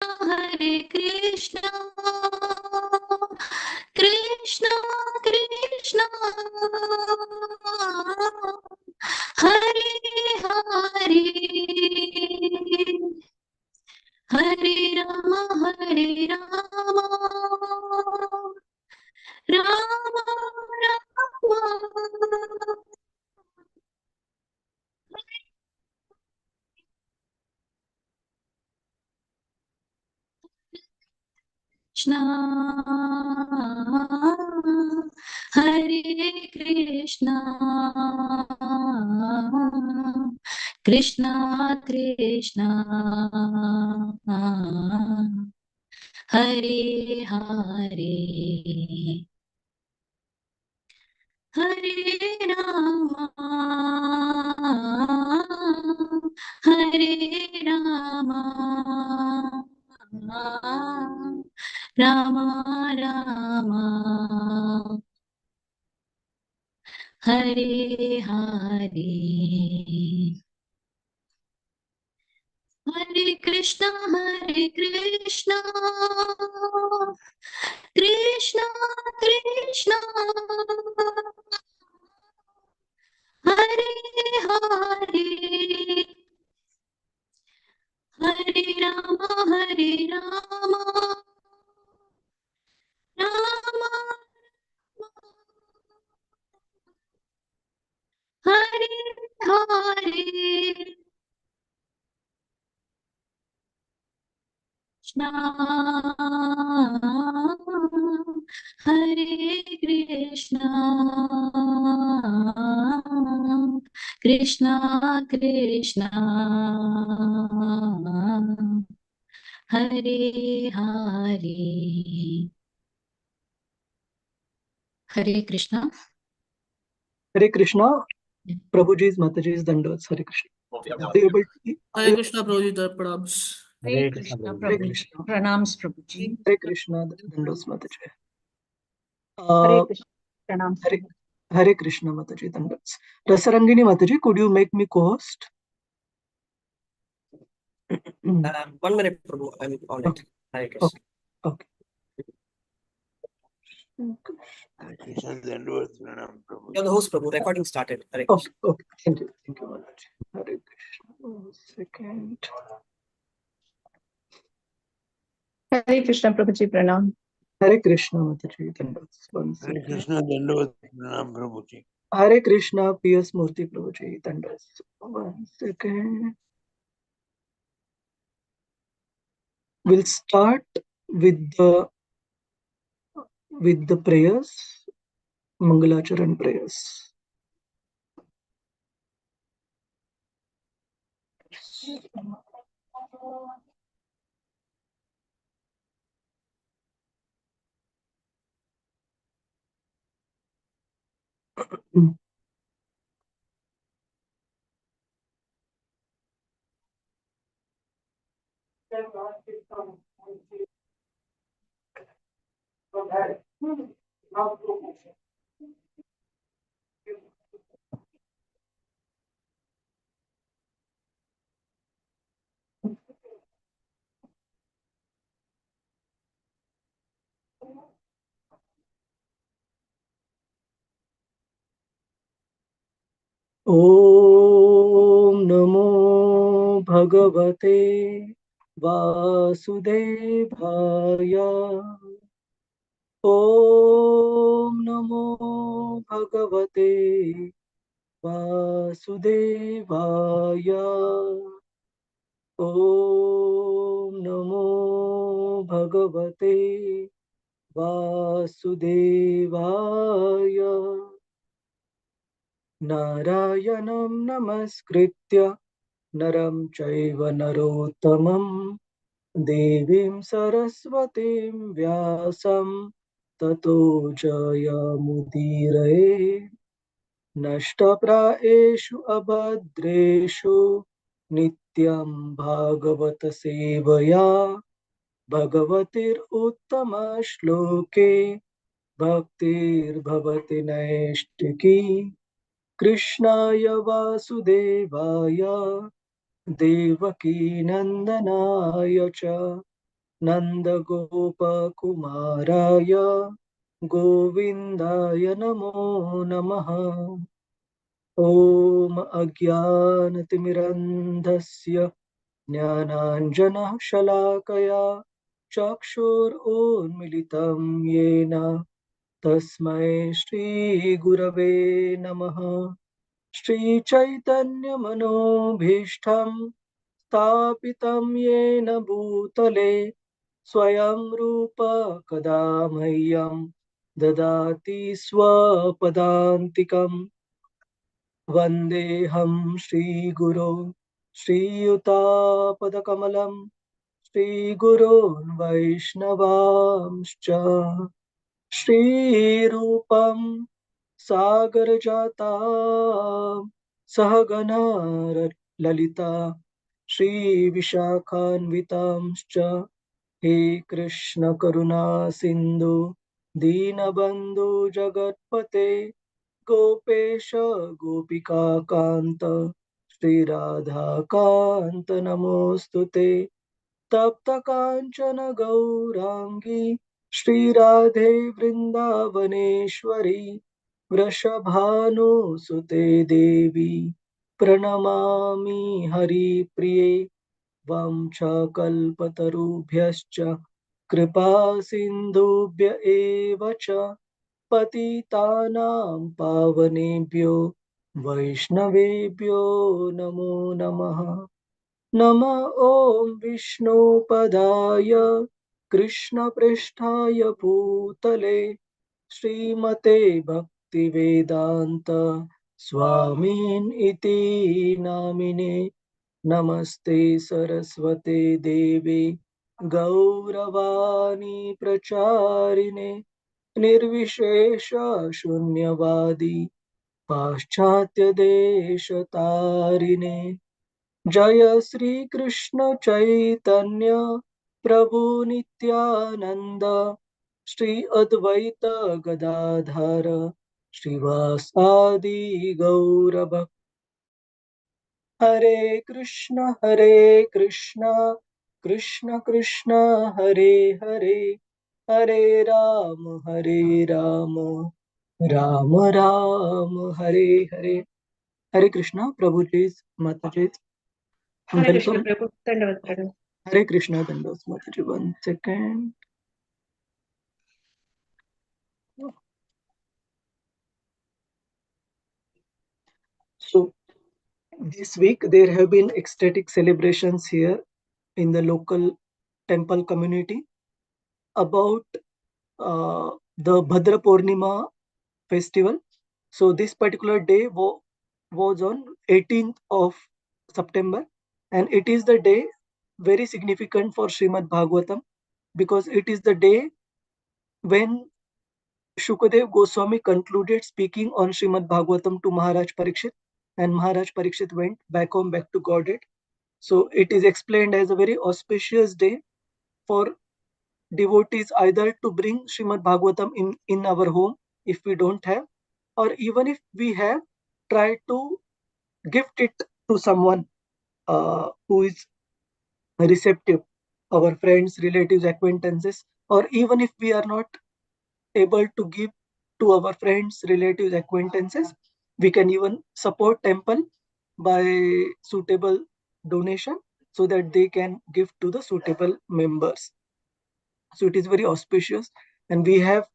Hare Krishna, Krishna Krishna, Hare Hare, Hare Rama, Hare Rama, Rama Rama, Krishna, Hare Krishna, Krishna Krishna, Hare Hare, Hare Rama, Hare Rama, Rama Rama, Hare Hare, Hare Krishna, Krishna Krishna, Hare Hare, Hare Rama, Hare Rama, Rama Hare Hare, Krishna Hare Krishna, Krishna Krishna, Hare Hare, Hare Krishna. Hare Krishna, Prabhuji's, Mataji's, Dandavats, Hare Krishna. Are you able to? Hare Krishna, Prabhuji, pranams. Hare Krishna, Hare Prabhuji. Krishna. Pranams, Prabhuji. Hare Krishna, Dandavats, Mataji. Hare Krishna, pranams. Hare Krishna, Mataji, Dandavats. Rasarangini Mataji, could you make me co-host? 1 minute, Prabhu. I'm on it. Hare Krishna. Okay. You're the host, Prabhu. Recording started. Hare Okay, Krishna. okay. Thank you. Thank you, Mataji. Hare Krishna. 1 second. Hare Krishna, Prabhuji, pranam. Hare Krishna, Mataji, Dandavats. 1 Hare second. Krishna, Dandavats, Pranam Prabhuji. Hare Krishna, P.S. Murthy Prabhuji, Dandavats. 1 second. We'll start with the prayers, Mangalacharan prayers. Om Namo Bhagavate Vasudevaya. Om Namo Bhagavate Vasudevaya. Om Namo Bhagavate Vasudevaya. Narayanam Namaskritya Naram Chaiva Narottamam Devim Saraswatim Vyasam Tato Jayamudiraye. Nashtapraeshu abhadreshu Nityam Bhagavata Sevaya Bhagavatir Uttama Shloke Bhaktir Bhavati Naishtiki. Krishnaya Vasudevaya Devaki Nandanaya Cha Nandagopkumaraaya Govindaya Namo Namaha. Om Ajnanatimirandhasya Jnananjana Shalakaya Chakshur Unmilitam Yena Tasmai Shri Gurave Namaha. Shri Chaitanya Manobhishtam Stapitam Yena Bhutale Swayam Rupa Kadamahyam Dadati Swapadantikam. Vandeham Shri Guru Shri Yuta Shri Guru Vaishnavamscha Shri Rupam Sagar Jata Sahagana Lalita Shri Vishakhanvitamscha He Krishna Karuna Sindhu Dinabandhu Jagatpate Gopesha Gopika Kanta Shri Radha Kanta Namostute Tapta Kanchana Gaurangi Shri Radhe Vrindavaneshwari Vrishabhanu Sute Devi Pranamami Hari Priye Vamchakalpatarubhyascha Kripa Sindhubhya eva cha Patitanam Pavanebhyo Vaishnavebhyo Namo Namaha. Nama Om Vishnu Padaya Krishna Pristhaya Bhutale Srimate Bhakti Vedanta Swamin Iti Namine Namaste Saraswate Devi Gauravani Pracharine Nirvishesha Shunyavadi Paschatya Deshatarine Jaya Sri Krishna Chaitanya Prabhu Nityananda Shri Advaita Gadadhara Srivasadi Gaurabha. Hare Krishna Krishna Krishna Hare Hare Hare Rama Rama Rama Hare Hare. Hare Krishna, Prabhuji, Mataji. Hare Krishna Welcome. Prabhu. Dandavat Prabhu. Hare Krishna, Dandos Mataji. 1 second. So, this week there have been ecstatic celebrations here in the local temple community about the Bhadra Purnima festival. So, this particular day was on 18th of September, and it is the day very significant for Srimad Bhagavatam because it is the day when Shukadev Goswami concluded speaking on Srimad Bhagavatam to Maharaj Parikshit, and Maharaj Parikshit went back home, back to Godhead. So it is explained as a very auspicious day for devotees either to bring Srimad Bhagavatam in our home if we don't have, or even if we have, try to gift it to someone who is receptive, our friends, relatives, acquaintances, or even if we are not able to give to our friends, relatives, acquaintances, we can even support temple by suitable donation so that they can give to the suitable members. So it is very auspicious, and we have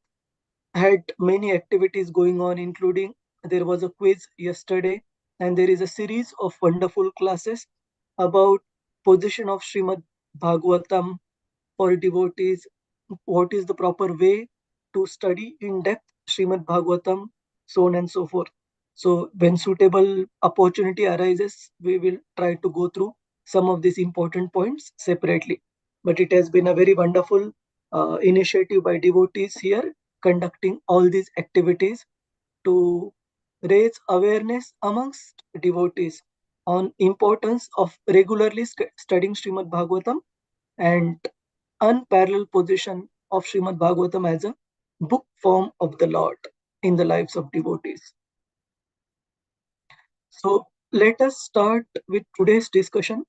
had many activities going on, including there was a quiz yesterday, and there is a series of wonderful classes about position of Srimad Bhagavatam for devotees, what is the proper way to study in depth Srimad Bhagavatam, so on and so forth. So when suitable opportunity arises, we will try to go through some of these important points separately. But it has been a very wonderful initiative by devotees here conducting all these activities to raise awareness amongst devotees on importance of regularly studying Srimad Bhagavatam and unparalleled position of Srimad Bhagavatam as a book form of the Lord in the lives of devotees. So let us start with today's discussion.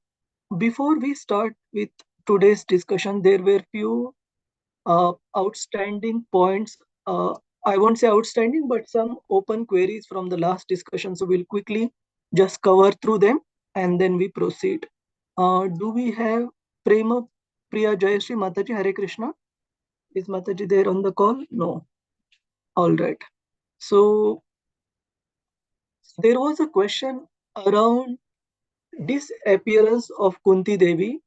Before we start with today's discussion, there were few outstanding points. I won't say outstanding, but some open queries from the last discussion. So we'll quickly just cover through them and then we proceed. Do we have Prema Priya Jayashree Mataji Hare Krishna? Is Mataji there on the call? No. All right. So there was a question around disappearance of Kunti Devi,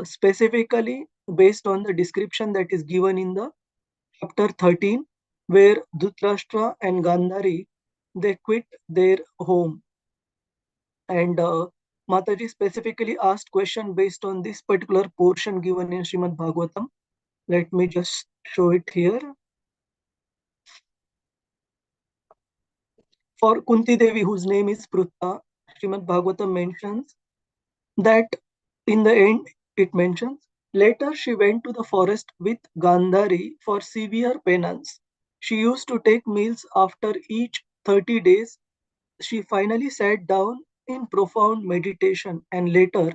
specifically based on the description that is given in the chapter 13, where Dhritarashtra and Gandhari, they quit their home. And Mataji specifically asked question based on this particular portion given in Srimad Bhagavatam. Let me just show it here. For Kunti Devi, whose name is Prutta, Srimad Bhagavatam mentions that in the end, it mentions, later she went to the forest with Gandhari for severe penance. She used to take meals after each 30 days. She finally sat down in profound meditation and later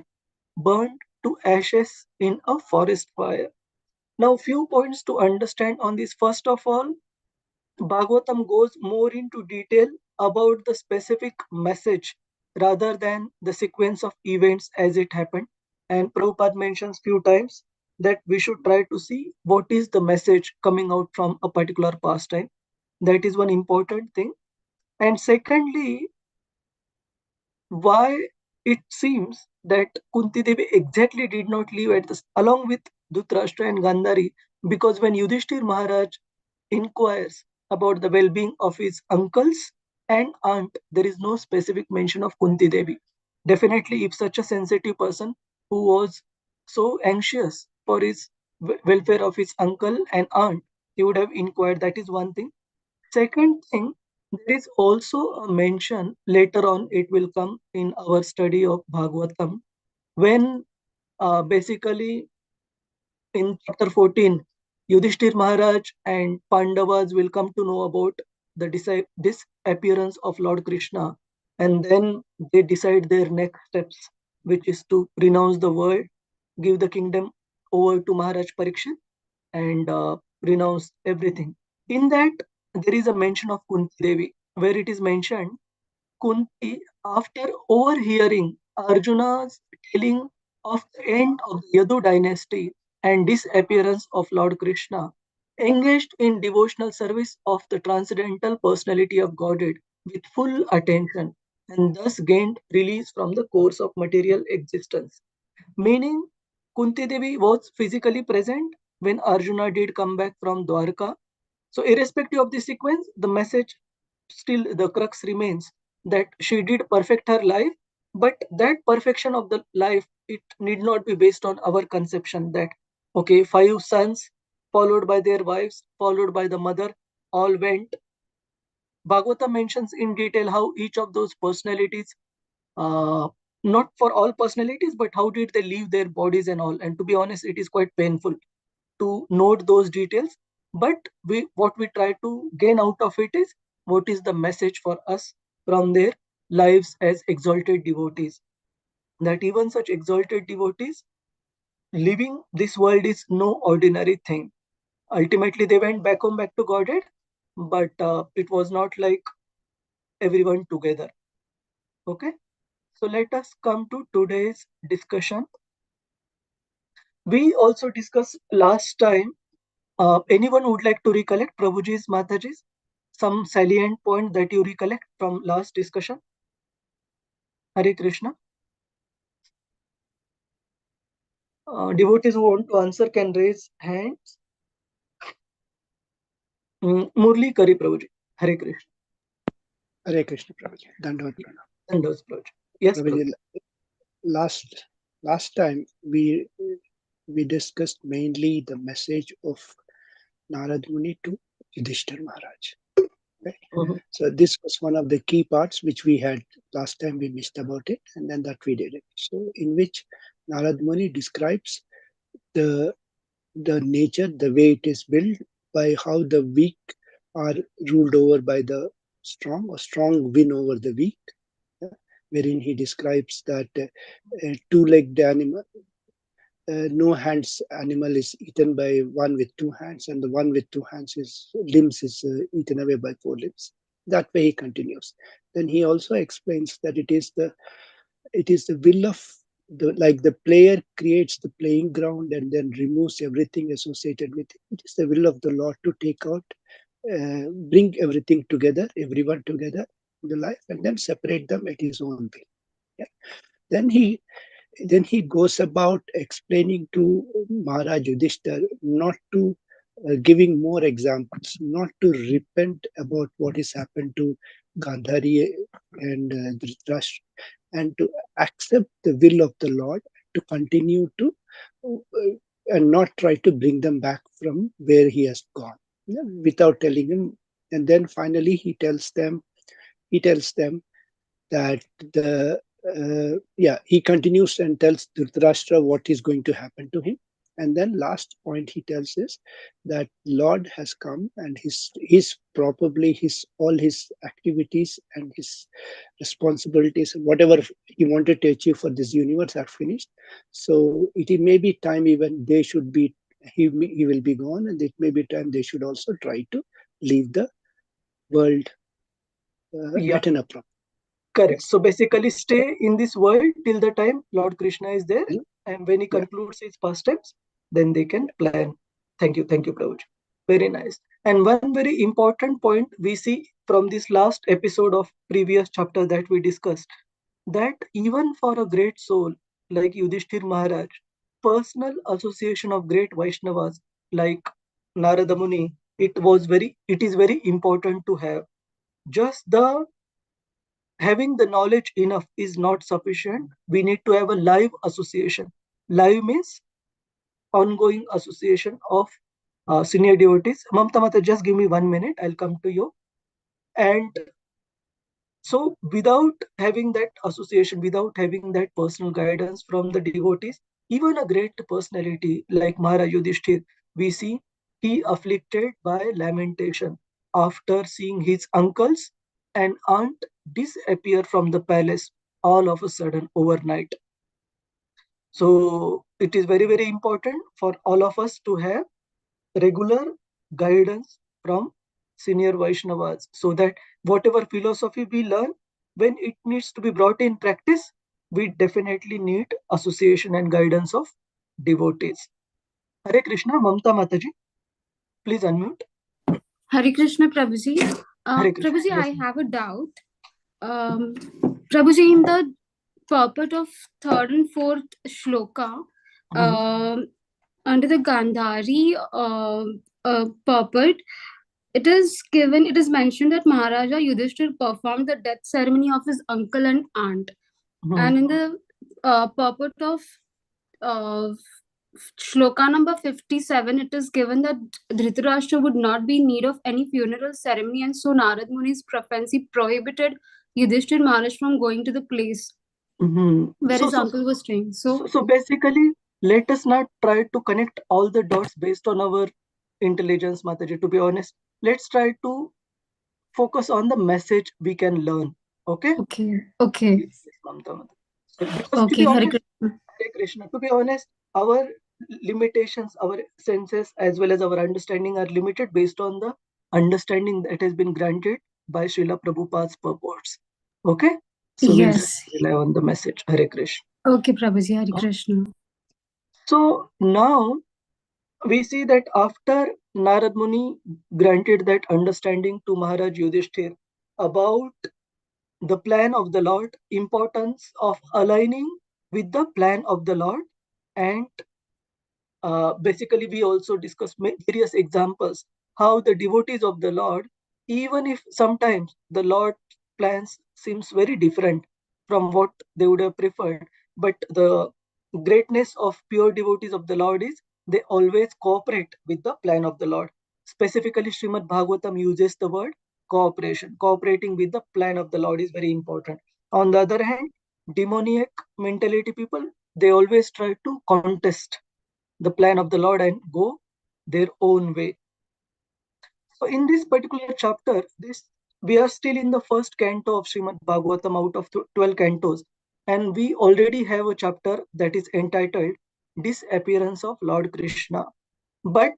burned to ashes in a forest fire. Now, few points to understand on this. First of all, Bhagavatam goes more into detail about the specific message rather than the sequence of events as it happened. And Prabhupada mentions few times that we should try to see what is the message coming out from a particular pastime. That is one important thing. And secondly, why it seems that Kunti Devi exactly did not leave at this along with Dhritarashtra and Gandhari, because when Yudhishthir Maharaj inquires about the well-being of his uncles and aunt, there is no specific mention of Kunti Devi. Definitely, if such a sensitive person who was so anxious for his welfare of his uncle and aunt, he would have inquired. That is one thing. Second thing, there is also a mention later on, it will come in our study of Bhagavatam, when basically in chapter 14, Yudhishthir Maharaj and Pandavas will come to know about the disappearance of Lord Krishna, and then they decide their next steps, which is to renounce the world, give the kingdom over to Maharaj Parikshit, and renounce everything. In that, there is a mention of Kunti Devi, where it is mentioned Kunti, after overhearing Arjuna's telling of the end of the Yadu dynasty and disappearance of Lord Krishna, engaged in devotional service of the transcendental personality of Godhead with full attention, and thus gained release from the course of material existence. Meaning, Kunti Devi was physically present when Arjuna did come back from Dwarka. So, irrespective of the sequence, the message still, the crux remains that she did perfect her life, but that perfection of the life, it need not be based on our conception that, okay, 5 sons, followed by their wives, followed by the mother, all went. Bhagavata mentions in detail how each of those personalities, uh, not for all personalities, but how did they leave their bodies and all. And to be honest, it is quite painful to note those details. But what we try to gain out of it is what is the message for us from their lives as exalted devotees. That even such exalted devotees, living this world is no ordinary thing. Ultimately, they went back home, back to Godhead, but it was not like everyone together. Okay. So let us come to today's discussion. We also discussed last time. Anyone would like to recollect, Prabhuji's, Mataji's, some salient point that you recollect from last discussion? Hare Krishna. Devotees who want to answer can raise hands. Murli Kari Prabhuji. Hare Krishna. Hare Krishna, Prabhuji. Dandavat Pranam. Dandavat Prabhuji. Yes, Prabhuji, Prabhuji. last time we discussed mainly the message of Narad Muni to Yudhishthir Maharaj. Right? So this was one of the key parts which we had last time. We missed about it, and then that we did it. So in which Narad Muni describes the nature, the way it is built, by how the weak are ruled over by the strong, or strong win over the weak. Wherein he describes that a two-legged animal, no hands animal is eaten by one with two hands, and the one with two hands limbs is eaten away by four limbs. That way he continues. Then he also explains that it is the will of like the player creates the playing ground and then removes everything associated with it. It is the will of the Lord to take out, bring everything together, everyone together in the life, and then separate them at his own will. Yeah. Then he goes about explaining to Maharaj Yudhishthir not to giving more examples, not to repent about what has happened to Gandhari and Dhritarashtra, and to accept the will of the Lord, to continue to and not try to bring them back from where he has gone, yeah, without telling him. And then finally he tells them that he continues and tells Dhritarashtra what is going to happen to him. And then last point he tells is that Lord has come and his probably all his activities and his responsibilities, whatever he wanted to achieve for this universe are finished. So it may be time even they should be, he will be gone, and it may be time they should also try to leave the world Yeah. at an appropriate. Correct. So basically, stay in this world till the time Lord Krishna is there, Yeah. and when he concludes his pastimes, then they can plan. Thank you, Prabhuji. Very nice. And one very important point we see from this last episode of previous chapter that we discussed, that even for a great soul like Yudhishthir Maharaj, personal association of great Vaishnavas like Narada Muni, it is very important to have. Just having the knowledge enough is not sufficient. We need to have a live association. Live means ongoing association of senior devotees. Mamta Mata, just give me 1 minute. I'll come to you. And so without having that association, without having that personal guidance from the devotees, even a great personality like Maharaj Yudhishthir, we see he afflicted by lamentation after seeing his uncles and aunt disappear from the palace all of a sudden overnight. So it is very, very important for all of us to have regular guidance from senior Vaishnavas, so that whatever philosophy we learn, when it needs to be brought in practice, we definitely need association and guidance of devotees. Hare Krishna. Mamta Mataji, please unmute. Hare Krishna, Prabhuji. Hare Krishna. Prabhuji, Yes, I have a doubt. Prabhuji, in the purport of third and fourth shloka, under the Gandhari purport, it is mentioned that Maharaja Yudhishthir performed the death ceremony of his uncle and aunt. And in the purport of shloka number 57, it is given that Dhritarashtra would not be in need of any funeral ceremony, and so Narad Muni's prophecy prohibited Yudhishthir Maharaj from going to the place where his uncle was staying. So basically, let us not try to connect all the dots based on our intelligence, Mataji. To be honest, let's try to focus on the message we can learn. Okay? Okay. Yes, Mamta. Because Okay, Hare Krishna, to be honest, our limitations, our senses, as well as our understanding are limited based on the understanding that has been granted by Srila Prabhupada's purports. Okay? So we'll just rely on the message. Hare Krishna. Okay, Prabhuji, Hare Krishna. So now we see that after Narad Muni granted that understanding to Maharaj Yudhishthir about the plan of the Lord, importance of aligning with the plan of the Lord, and basically we also discussed various examples how the devotees of the Lord, even if sometimes the Lord's plans seems very different from what they would have preferred, but the greatness of pure devotees of the Lord is they always cooperate with the plan of the Lord. Specifically, Srimad Bhagavatam uses the word cooperation. Cooperating with the plan of the Lord is very important. On the other hand, demoniac mentality people, they always try to contest the plan of the Lord and go their own way. So in this particular chapter, we are still in the first canto of Srimad Bhagavatam out of 12 cantos, and we already have a chapter that is entitled disappearance of Lord Krishna. But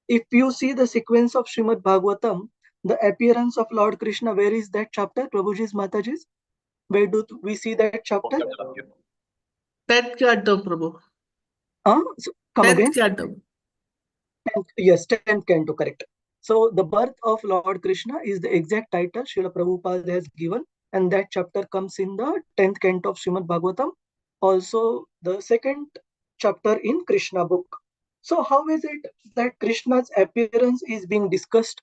if you see the sequence of Srimad Bhagavatam, the appearance of Lord Krishna, where is that chapter, Prabhuji's, Mataji's? Where do we see that chapter? 10th canto, Prabhu. So come 10th again. canto. Yes, 10th canto, correct. So the birth of Lord Krishna is the exact title Srila Prabhupada has given, and that chapter comes in the 10th canto of Srimad Bhagavatam, also the second chapter in Krishna book. So how is it that Krishna's appearance is being discussed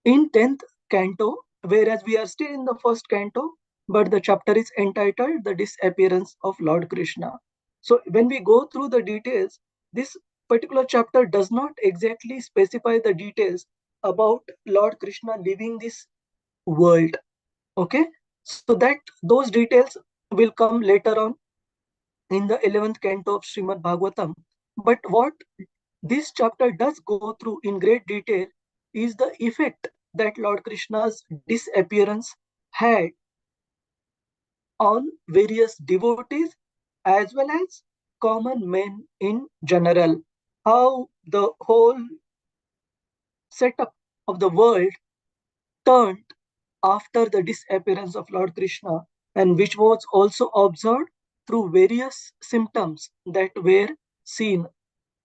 in 10th canto, whereas we are still in the first canto, but the chapter is entitled The Disappearance of Lord Krishna. So when we go through the details, this particular chapter does not exactly specify the details about Lord Krishna leaving this world. Okay, so that those details will come later on in the 11th canto of Srimad Bhagavatam. But what this chapter does go through in great detail is the effect that Lord Krishna's disappearance had on various devotees as well as common men in general. How the whole setup of the world turned after the disappearance of Lord Krishna, and which was also observed through various symptoms that were seen,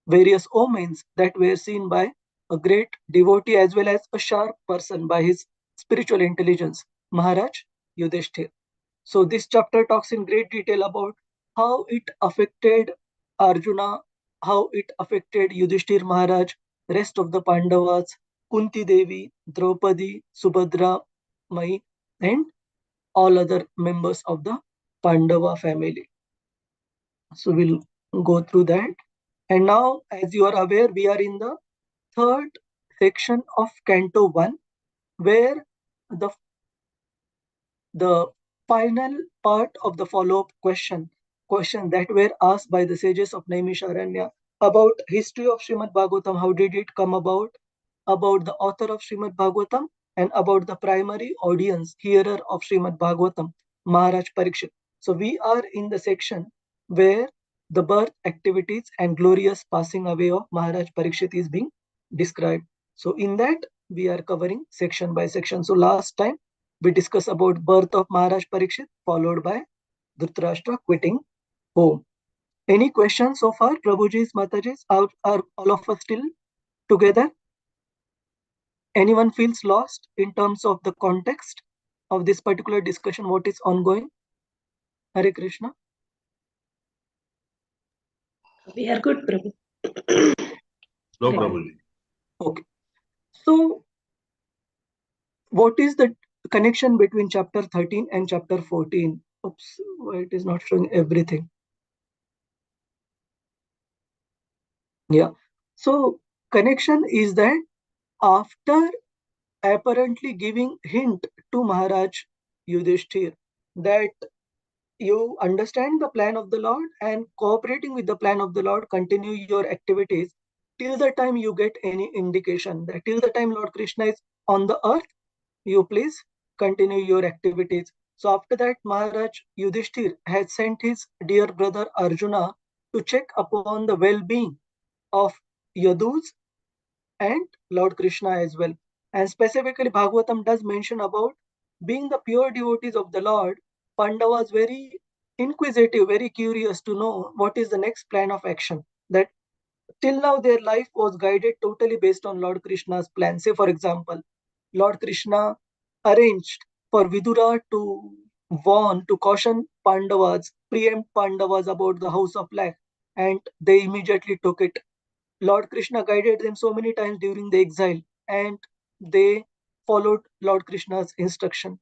various omens that were seen by a great devotee as well as a sharp person by his spiritual intelligence, Maharaj Yudhishthir. So this chapter talks in great detail about how it affected Arjuna, how it affected Yudhishthir Maharaj, rest of the Pandavas, Kunti Devi, Draupadi, Subhadra, Mai, and all other members of the Pandava family. So we'll go through that. And now, as you are aware, we are in the third section of Canto 1, where the final part of the follow-up question that were asked by the sages of Naimisharanya about history of Srimad Bhagavatam, how did it come about the author of Srimad Bhagavatam, and about the primary audience, hearer of Srimad Bhagavatam, Maharaj Parikshit. So we are in the section where the birth, activities, and glorious passing away of Maharaj Parikshit is being described. So in that, we are covering section by section. So last time, we discussed about birth of Maharaj Parikshit, followed by Dhritarashtra quitting home. Any questions so far, Prabhuji's, Mataji's? Are all of us still together? Anyone feels lost in terms of the context of this particular discussion, what is ongoing? Hare Krishna. We are good, Prabhu. No Okay. Prabhuji. Okay. So, what is the connection between chapter 13 and chapter 14? Oops, why it is not showing everything. Yeah. So, connection is that after apparently giving hint to Maharaj Yudhishthir that you understand the plan of the Lord and cooperating with the plan of the Lord, continue your activities till the time you get any indication that till the time Lord Krishna is on the earth, you please continue your activities. So after that, Maharaj Yudhishthir had sent his dear brother Arjuna to check upon the well-being of Yadus and Lord Krishna as well. And specifically, Bhagavatam does mention about being the pure devotees of the Lord. Pandavas very inquisitive, very curious to know what is the next plan of action. That till now their life was guided totally based on Lord Krishna's plan. Say, for example, Lord Krishna arranged for Vidura to warn, to caution Pandavas, preempt Pandavas about the house of Lac, and they immediately took it. Lord Krishna guided them so many times during the exile, and they followed Lord Krishna's instruction.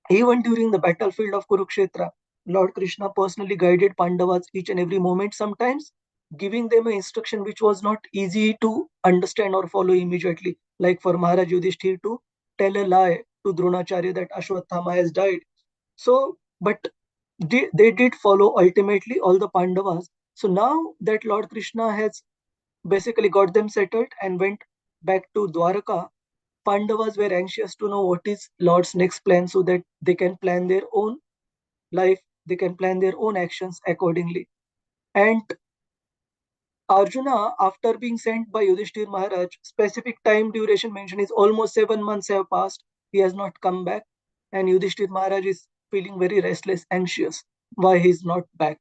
Even during the battlefield of Kurukshetra, Lord Krishna personally guided Pandavas each and every moment, sometimes giving them an instruction which was not easy to understand or follow immediately, like for Maharaj Yudhishthir to tell a lie to Dronacharya that Ashwatthama has died. So, but they did follow ultimately all the Pandavas. So now that Lord Krishna has basically got them settled and went back to Dwaraka, Pandavas were anxious to know what is Lord's next plan so that they can plan their own life, they can plan their own actions accordingly. And Arjuna, after being sent by Yudhishthir Maharaj, specific time duration mentioned is almost 7 months have passed. He has not come back. And Yudhishthir Maharaj is feeling very restless, anxious. Why he is not back?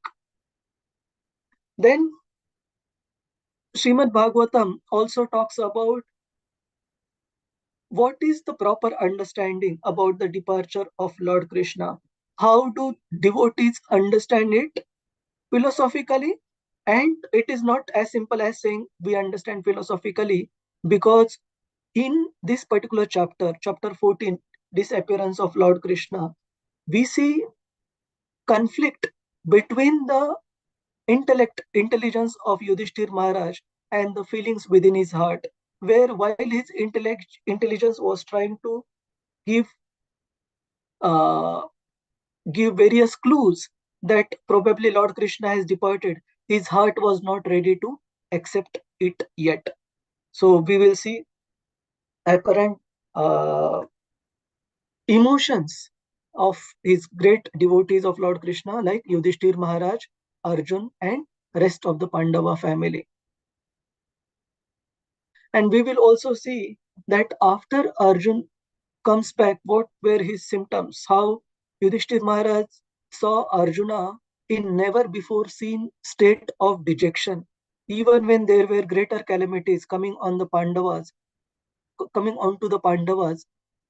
Then Srimad Bhagavatam also talks about what is the proper understanding about the departure of Lord Krishna. How do devotees understand it philosophically? And it is not as simple as saying we understand philosophically, because in this particular chapter, chapter 14, disappearance of Lord Krishna, we see conflict between the intelligence of Yudhishthir Maharaj and the feelings within his heart, where while his intelligence was trying to give uh, give various clues that probably Lord Krishna has departed, his heart was not ready to accept it yet. So we will see apparent emotions of his great devotees of Lord Krishna like Yudhishthir Maharaj, Arjun, and rest of the Pandava family. And we will also see that after Arjun comes back, what were his symptoms? How Yudhishthir Maharaj saw Arjuna in never before seen state of dejection. Even when there were greater calamities coming on the Pandavas, coming onto the Pandavas,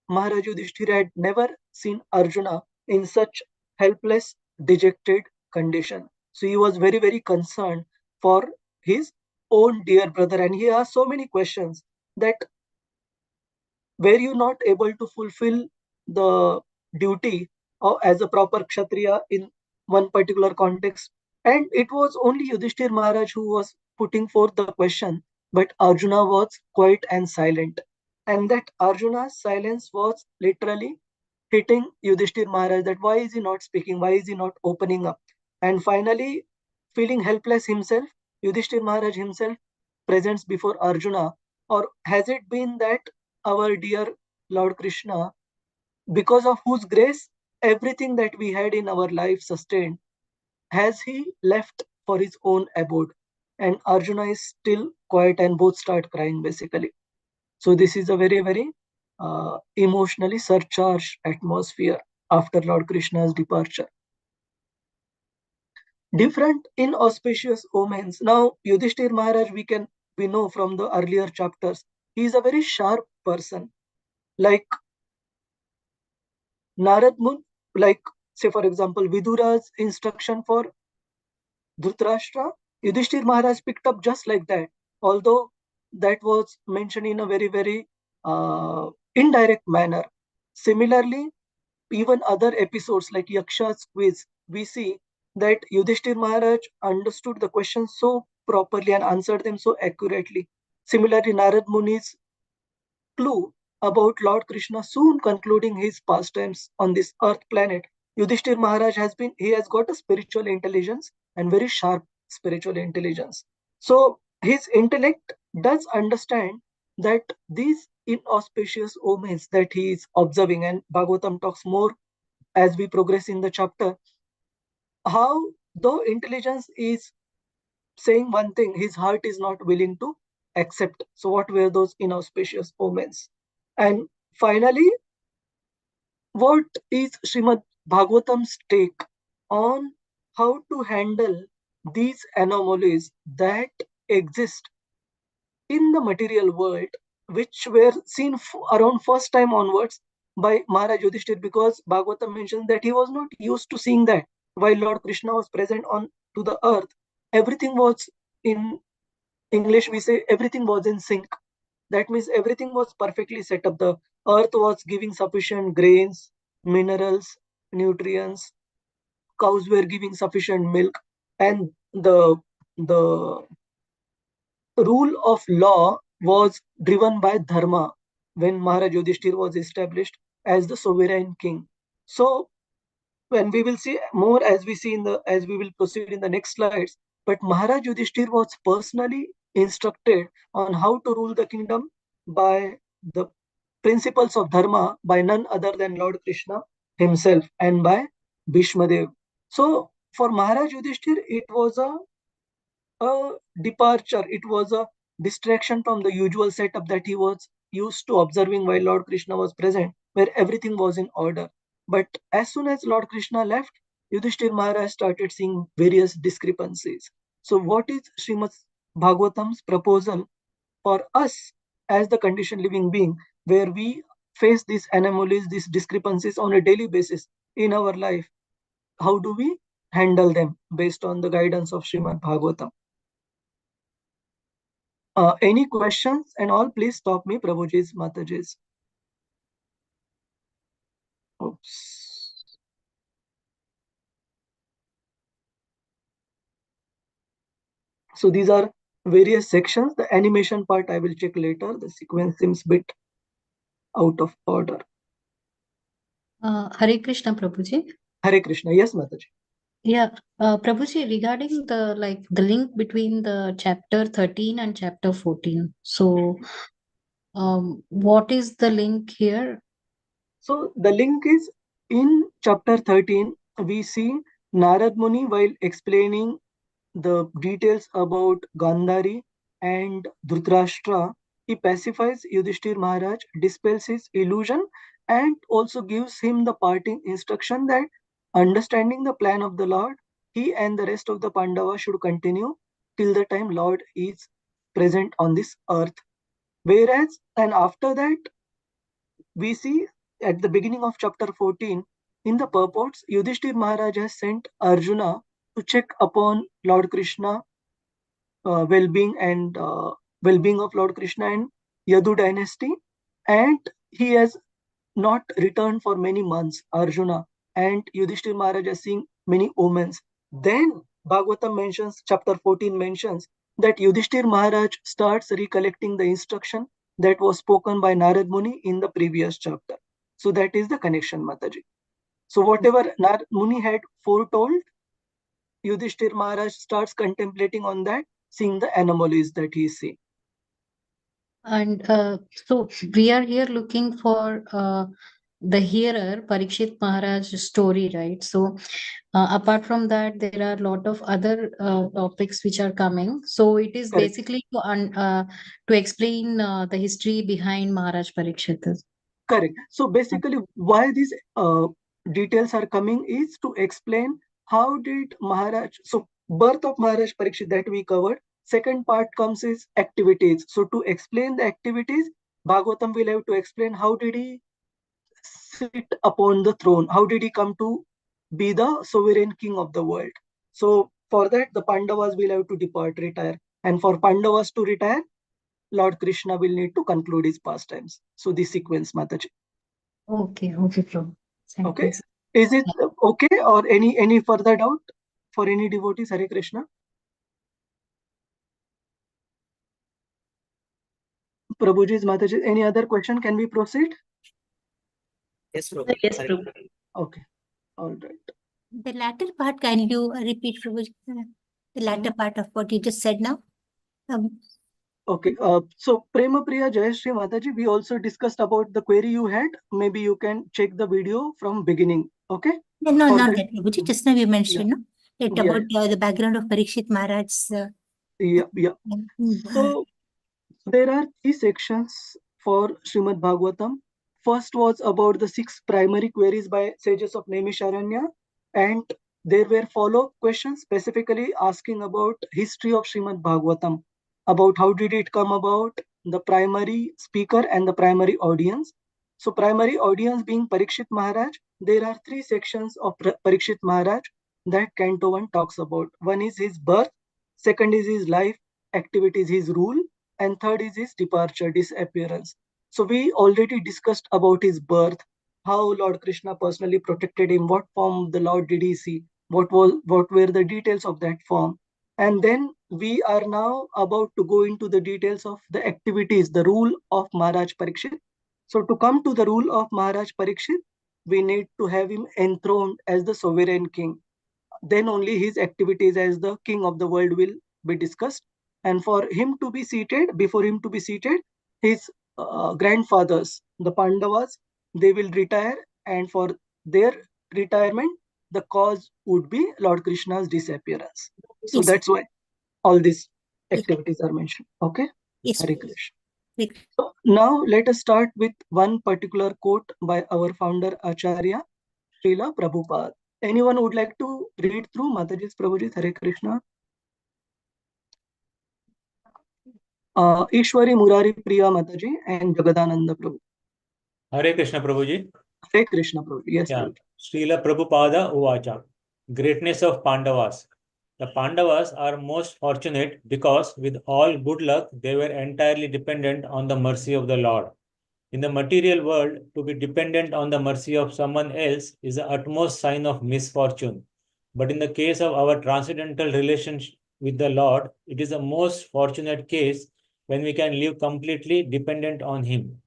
Maharaj Yudhishthir had never seen Arjuna in such helpless, dejected condition. So he was very, very concerned for his own dear brother. And he asked so many questions that were you not able to fulfill the duty as a proper Kshatriya in one particular context? And it was only Yudhishthir Maharaj who was putting forth the question, but Arjuna was quiet and silent. And that Arjuna's silence was literally hitting Yudhishthir Maharaj, that why is he not speaking? Why is he not opening up? And finally, feeling helpless himself, Yudhishthir Maharaj himself presents before Arjuna. Or has it been that our dear Lord Krishna, because of whose grace everything that we had in our life sustained, has he left for his own abode? And Arjuna is still quiet and both start crying basically. So this is a very, very emotionally surcharged atmosphere after Lord Krishna's departure. Different inauspicious omens. Now, Yudhishthir Maharaj, we know from the earlier chapters, he is a very sharp person. Like Narad Mun, like say for example, Vidura's instruction for Dhritarashtra, Yudhishthir Maharaj picked up just like that. Although that was mentioned in a very, very indirect manner. Similarly, even other episodes like Yaksha's quiz, we see that Yudhishthir Maharaj understood the questions so properly and answered them so accurately. Similarly, Narad Muni's clue about Lord Krishna soon concluding his pastimes on this earth planet. Yudhishthir Maharaj has got a spiritual intelligence and very sharp spiritual intelligence. So his intellect does understand that these inauspicious omens that he is observing, and Bhagavatam talks more as we progress in the chapter, how though intelligence is saying one thing, his heart is not willing to accept. So what were those inauspicious omens? And finally, what is Srimad Bhagavatam's take on how to handle these anomalies that exist in the material world, which were seen around first time onwards by Maharaj Yudhishthir, because Bhagavatam mentions that he was not used to seeing that. While Lord Krishna was present on to the earth, everything was, in English we say, everything was in sync. That means everything was perfectly set up. The earth was giving sufficient grains, minerals, nutrients. Cows were giving sufficient milk, and the rule of law was driven by dharma when Maharaj Yudhishthir was established as the sovereign king. So when we will see more as we will proceed in the next slides, but Maharaj Yudhishthir was personally instructed on how to rule the kingdom by the principles of dharma by none other than Lord Krishna himself and by Bhishma Dev. So for Maharaj Yudhishthir, it was a departure. It was a distraction from the usual setup that he was used to observing while Lord Krishna was present, where everything was in order. But as soon as Lord Krishna left, Yudhishthir Maharaj started seeing various discrepancies. So what is Srimad Bhagavatam's proposal for us as the conditioned living being, where we face these anomalies, these discrepancies on a daily basis in our life? How do we handle them based on the guidance of Srimad Bhagavatam? Any questions and all, please stop me, Prabhuji's, Mataji's. Oops. So these are various sections. The animation part I will check later. The sequence seems bit out of order. Hare Krishna, Prabhuji. Hare Krishna. Yes, Mataji. Yeah, Prabhuji, regarding the link between the chapter 13 and chapter 14. So, what is the link here? So the link is in chapter 13. We see Narad Muni while explaining the details about Gandhari and Dhritarashtra. He pacifies Yudhishthir Maharaj, dispels his illusion, and also gives him the parting instruction that, understanding the plan of the Lord, he and the rest of the Pandavas should continue till the time Lord is present on this earth. Whereas, and after that, we see at the beginning of chapter 14, in the purports, Yudhishthir Maharaj has sent Arjuna to check upon Lord Krishna, well-being and well-being of Lord Krishna and Yadu dynasty, and he has not returned for many months, Arjuna, and Yudhishthir Maharaj is seeing many omens. Then Bhagavatam mentions, chapter 14 mentions that Yudhishthir Maharaj starts recollecting the instruction that was spoken by Narad Muni in the previous chapter. So that is the connection, Mataji. So whatever Narad Muni had foretold, Yudhishthir Maharaj starts contemplating on that, seeing the anomalies that he sees. And so we are here looking for the hearer, Parikshit Maharaj's story, right? So apart from that, there are a lot of other topics which are coming. So it is Correct. basically to explain the history behind Maharaj Parikshit. Correct. So basically, why these details are coming is to explain how did Maharaj, so birth of Maharaj Parikshit that we covered. Second part comes is activities. So to explain the activities, Bhagavatam will have to explain how did he sit upon the throne? How did he come to be the sovereign king of the world? So for that, the Pandavas will have to depart, retire. And for Pandavas to retire, Lord Krishna will need to conclude his pastimes. So this sequence, Mataji. Okay, Prabhu. Thank Okay. you. Is it okay or any further doubt for any devotees? Hare Krishna. Prabhuji's, Mataji, any other question? Can we proceed? Yes, Prabhu. Yes, Hare- Prabhu. Okay. All right. The latter part, can you repeat, Prabhu? The latter part of what you just said now? Okay. So Prema Priya Jayashree Mataji, we also discussed about the query you had. Maybe you can check the video from beginning. Okay. No, For not the- that, Prabhuji. Just now you mentioned, no? It Yeah. about the background of Parikshit Maharaj's. Yeah. So there are 3 sections for Srimad Bhagavatam. First was about the 6 primary queries by sages of Naimisharanya, and there were follow-up questions specifically asking about history of Srimad Bhagavatam, about how did it come about, the primary speaker and the primary audience. So primary audience being Parikshit Maharaj, there are 3 sections of Parikshit Maharaj that Canto 1 talks about. One is his birth, second is his life, activities, his rule, and third is his departure, disappearance. So we already discussed about his birth, how Lord Krishna personally protected him, what form the Lord did he see, what were the details of that form. And then we are now about to go into the details of the activities, the rule of Maharaj Parikshit. So to come to the rule of Maharaj Parikshit, we need to have him enthroned as the sovereign king. Then only his activities as the king of the world will be discussed. And for him to be seated, before him to be seated, his grandfathers, the Pandavas, they will retire, and for their retirement, the cause would be Lord Krishna's disappearance. So Yes. that's why all these activities are mentioned. Okay. Yes. Hare Krishna. Hare Krishna. So now let us start with one particular quote by our founder Acharya Srila Prabhupada. Anyone would like to read through Mataji's Prabhuji's Hare Krishna? Ishwari Murari Priya Mataji and Jagadananda Prabhu. Hare Krishna Prabhuji. Hare Krishna Prabhu. Yes, Yeah. Prabhuji. Srila Prabhupada Uvacha. Greatness of Pandavas. The Pandavas are most fortunate because with all good luck, they were entirely dependent on the mercy of the Lord. In the material world, to be dependent on the mercy of someone else is the utmost sign of misfortune. But in the case of our transcendental relationship with the Lord, it is the most fortunate case when we can live completely dependent on Him.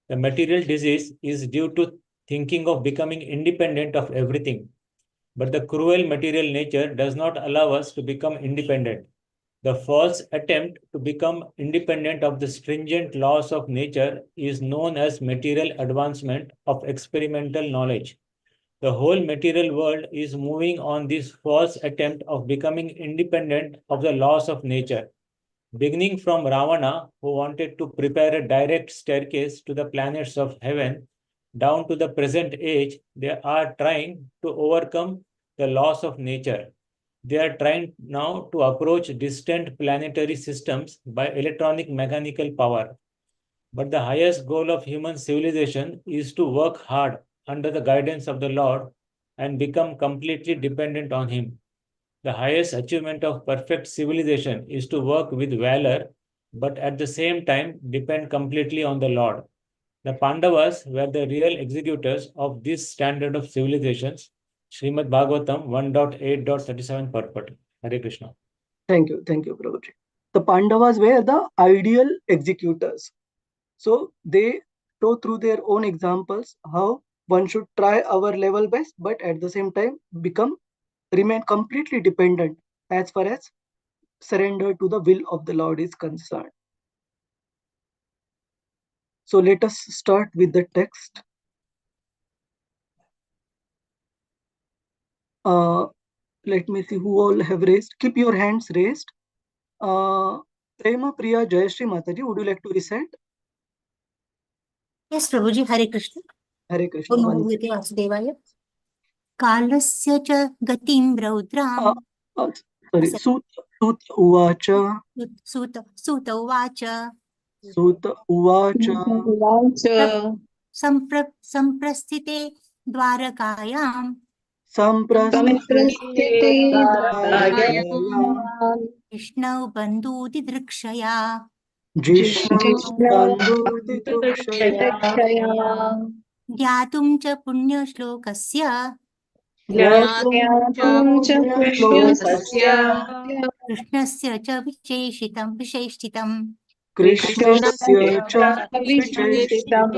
The material disease is due to thinking of becoming independent of everything. But the cruel material nature does not allow us to become independent. The false attempt to become independent of the stringent laws of nature is known as material advancement of experimental knowledge. The whole material world is moving on this false attempt of becoming independent of the laws of nature. Beginning from Ravana, who wanted to prepare a direct staircase to the planets of heaven, down to the present age, they are trying to overcome the laws of nature. They are trying now to approach distant planetary systems by electronic mechanical power. But the highest goal of human civilization is to work hard under the guidance of the Lord and become completely dependent on Him. The highest achievement of perfect civilization is to work with valor, but at the same time depend completely on the Lord. The Pandavas were the real executors of this standard of civilizations. Srimad Bhagavatam 1.8.37 purport. Hare Krishna. Thank you, Prabhuji. The Pandavas were the ideal executors. So they show through their own examples how one should try our level best, but at the same time remain completely dependent as far as surrender to the will of the Lord is concerned. So let us start with the text. Let me see who all have raised. Keep your hands raised. Prema Priya Jayashree Mataji, would you like to recite? Yes, Prabhuji. Hare Krishna. Hare Krishna. Om Namo Bhagavate Vasudevaya. Kalasya cha gatim raudram. Sorry, Sut Uvacha. Suta Uvacha. Suta Uvacha. Samprasthite Dwarakayam. Samprasthite Dwarakayam. Vishnau Bandhuti Drikshaya. Jishnu Bandhuti Drikshaya. Dhyatum cha punya shlokasya. Krishnasya cha visheshtitam. Krishnasya cha Visheshtitam.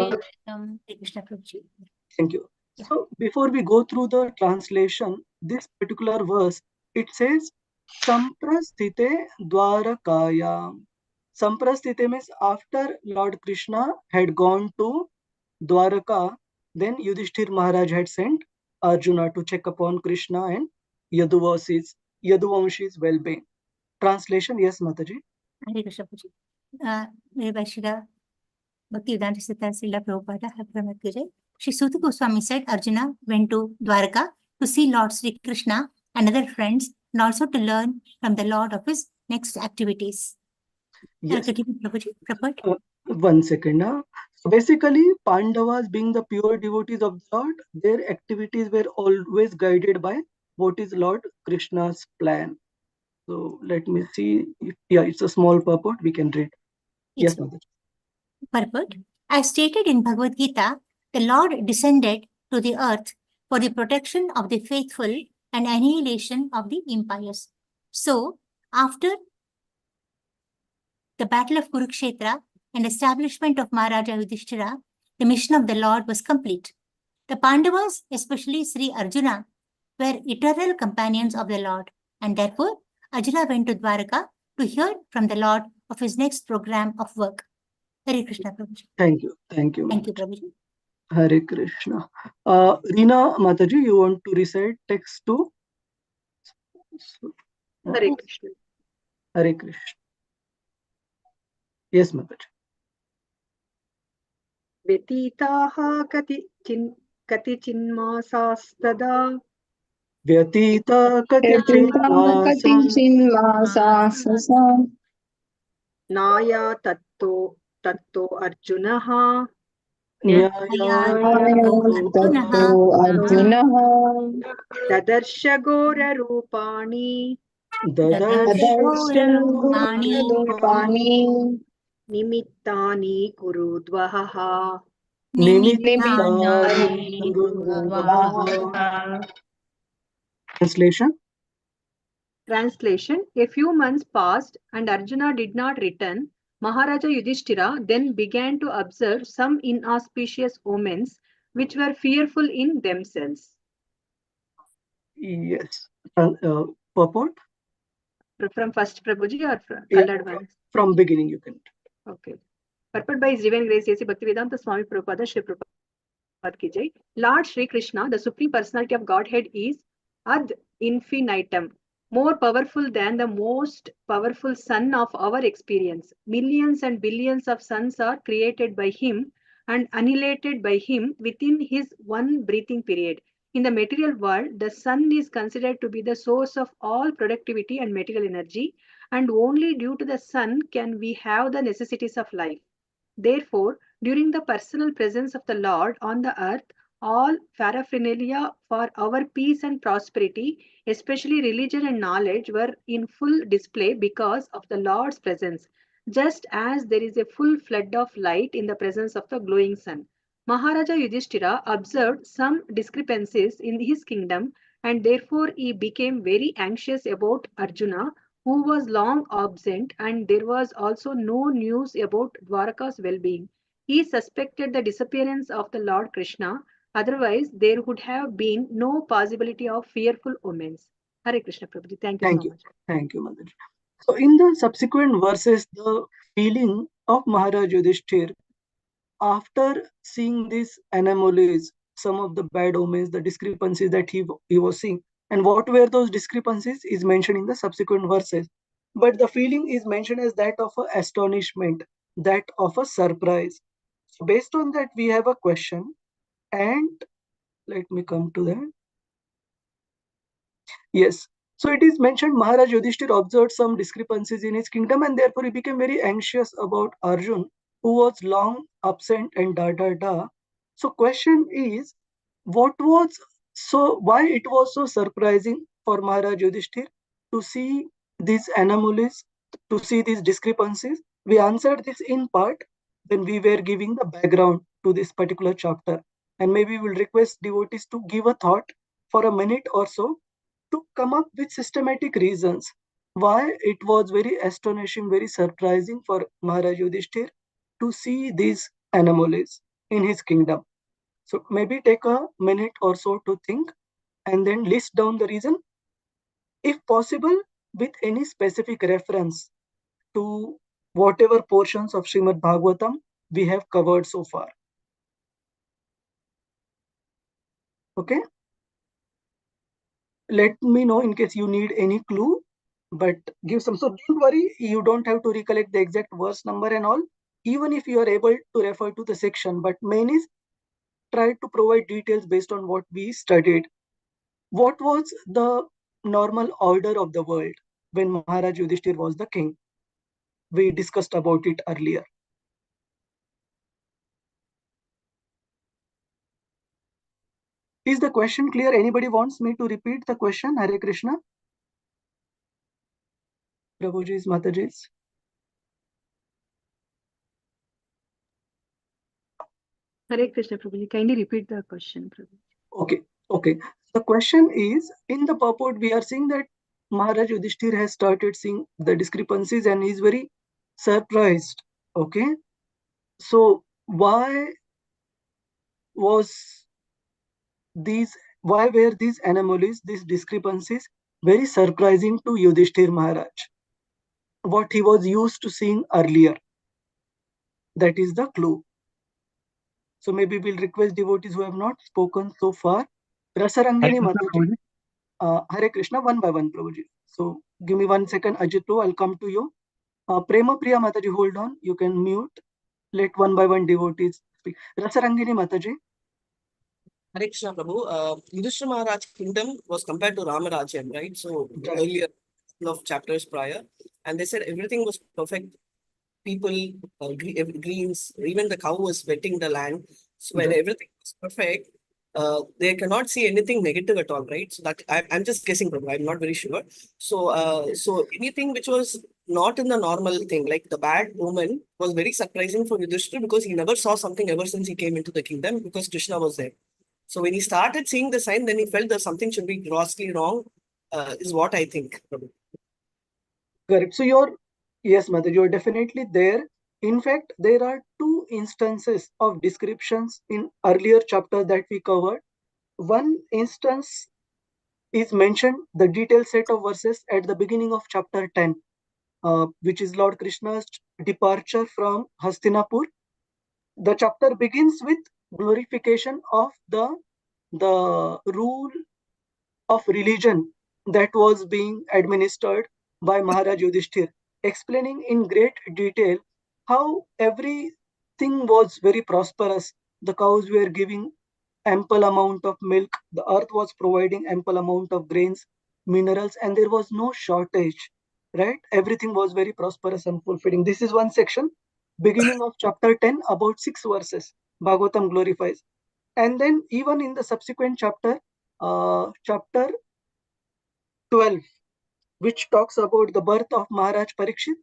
Thank you. So before we go through the translation, this particular verse, it says Samprasthite Dwarakaya. Samprasthite means after Lord Krishna had gone to Dwaraka, then Yudhishthir Maharaj had sent Arjuna to check upon Krishna and Yaduvamshi's well-being. Translation, yes, Mataji. Hare Krishna Prabhuji. Bhakti Vedanta Srila Prabhupada have permitted. Shri Suta Goswami said Arjuna went to Dwaraka to see Lord Sri Krishna and other friends and also to learn from the Lord of his next activities. Yes. Prabhuji. One second. So basically, Pandavas being the pure devotees of the Lord, their activities were always guided by what is Lord Krishna's plan. So let me see. It's a small purport. We can read. Yes, Mother. Purport. As stated in Bhagavad Gita, the Lord descended to the earth for the protection of the faithful and annihilation of the impious. So, after the battle of Kurukshetra and establishment of Maharaja Yudhishthira, the mission of the Lord was complete. The Pandavas, especially Sri Arjuna, were eternal companions of the Lord, and therefore Arjuna went to Dwaraka to hear from the Lord of his next program of work. Hare Krishna Prabhuji. Thank you. Thank you. Thank you, Prabhuji. Hare Krishna. Reena Mataji, you want to recite text 2? Hare Krishna. Hare Krishna. Yes, Mataji. व्यतीताः कति चिन्मासास्तदा व्यतीता कतिचिन्मासा नाया तत्तो अर्जुनः तत्तो अर्जुनः ददर्श घोररूपाणि ददर्शरूपाणि निमित्तानि कुरुद्वः निमित्तानि कुर्वः. Translation. A few months passed and Arjuna did not return. Maharaja Yudhishthira then began to observe some inauspicious omens which were fearful in themselves. Yes. Purport? From first Prabhuji or from Yeah, Kannada one? from beginning you can. Okay. Purport by His Divine Grace A.C. Bhaktivedanta Swami Prabhupada Shri Prabhupada ki jai. Lord Shri Krishna, the Supreme Personality of Godhead, is ad infinitum, more powerful than the most powerful sun of our experience. Millions and billions of suns are created by Him and annihilated by Him within His one breathing period. In the material world, the sun is considered to be the source of all productivity and material energy, and only due to the sun can we have the necessities of life. Therefore, during the personal presence of the Lord on the earth, all paraphernalia for our peace and prosperity, especially religion and knowledge, were in full display because of the Lord's presence, just as there is a full flood of light in the presence of the glowing sun. Maharaja Yudhishthira observed some discrepancies in his kingdom, and therefore he became very anxious about Arjuna, who was long absent, and there was also no news about Dwaraka's well-being. He suspected the disappearance of the Lord Krishna, otherwise there would have been no possibility of fearful omens. Hare Krishna Prabhuji. Thank you so much. Thank you, Mataji. So in the subsequent verses, the feeling of Maharaj Yudhishthir after seeing these anomalies, some of the bad omens, the discrepancies that he was seeing, and what were those discrepancies is mentioned in the subsequent verses. But the feeling is mentioned as that of a astonishment, that of a surprise. So based on that, we have a question, and let me come to that. Yes. So it is mentioned Maharaj Yudhishthir observed some discrepancies in his kingdom, and therefore he became very anxious about Arjun, who was long absent and da. So question is, why it was so surprising for Maharaj Yudhishthir to see these anomalies, to see these discrepancies? We answered this in part when we were giving the background to this particular chapter. And maybe we'll request devotees to give a thought for a minute or so to come up with systematic reasons why it was very astonishing, very surprising for Maharaj Yudhishthir to see these anomalies in his kingdom. So maybe take a minute or so to think and then list down the reason, if possible, with any specific reference to whatever portions of Srimad Bhagavatam we have covered so far. Okay? Let me know in case you need any clue, but give some. So don't worry, you don't have to recollect the exact verse number and all, even if you are able to refer to the section. But main is try to provide details based on what we studied. What was the normal order of the world when Maharaj Yudhishthir was the king? We discussed about it earlier. Is the question clear? Anybody wants me to repeat the question? Hare Krishna. Prabhuji's, Mataji's. Hare Krishna Prabhuji. Kindly repeat the question, Prabhuji. Okay. The question is, in the purport, we are seeing that Maharaj Yudhishthir has started seeing the discrepancies and is very surprised. Okay. So why were these anomalies, these discrepancies very surprising to Yudhishthir Maharaj? What he was used to seeing earlier. That is the clue. So maybe we'll request devotees who have not spoken so far. Rasarangini Mataji. Hare Krishna, one by one, Prabhuji. So Give me 1 second, Ajitu, I'll come to you. Prema Priya Mataji, hold on. You can mute. Let one by one devotees speak. Rasarangini Mataji. Hare Krishna Prabhu. Yudhishthira Maharaj kingdom was compared to Rama Rajyam, right? So earlier, couple of chapters prior, and they said everything was perfect. People, greens, even the cow was wetting the land. So when everything was perfect, they cannot see anything negative at all, right? So that I'm just guessing, Prabhu. I'm not very sure. So, so anything which was not in the normal thing, like the bad omen, was very surprising for Yudhishthira because he never saw something ever since he came into the kingdom because Krishna was there. So when he started seeing the sign, then he felt that something should be grossly wrong, is what I think, Prabhu. Correct. So yes, Mother, you're definitely there. In fact, there are 2 instances of descriptions in earlier chapter that we covered. One instance is mentioned, the detailed set of verses at the beginning of chapter 10, which is Lord Krishna's departure from Hastinapur. The chapter begins with glorification of the rule of religion that was being administered by Maharaj Yudhishthir, explaining in great detail how everything was very prosperous. The cows were giving ample amount of milk, the earth was providing ample amount of grains, minerals, and there was no shortage, right? Everything was very prosperous and fulfilling. This is one section, beginning of chapter 10, about 6 verses, Bhagavatam glorifies. And then even in the subsequent chapter, chapter 12, which talks about the birth of Maharaj Parikshit.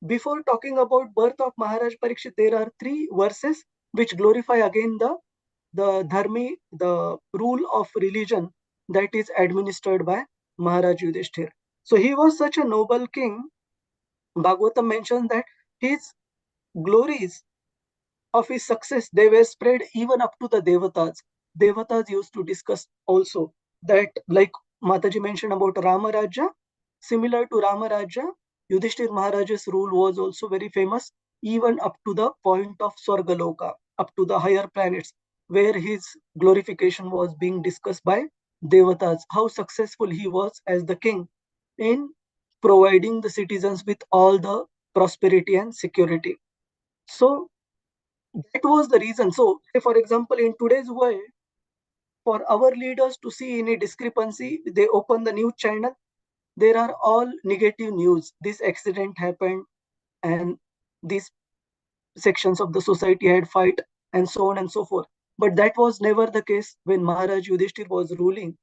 Before talking about birth of Maharaj Parikshit, there are 3 verses which glorify again the dharmi, the rule of religion that is administered by Maharaj Yudhishthir. So he was such a noble king. Bhagavatam mentions that his glories of his success, they were spread even up to the Devatas. Devatas used to discuss also that, like Mataji mentioned about Rama Rajya, similar to Rama Rajya, Yudhishthir Maharaj's rule was also very famous, even up to the point of Swargaloka, up to the higher planets, where his glorification was being discussed by Devatas, how successful he was as the king in providing the citizens with all the prosperity and security. So that was the reason. So, say for example, in today's world, for our leaders to see any discrepancy, they open the news channel, there are all negative news. This accident happened and these sections of the society had fight and so on and so forth. But that was never the case when Maharaj Yudhishthir was ruling.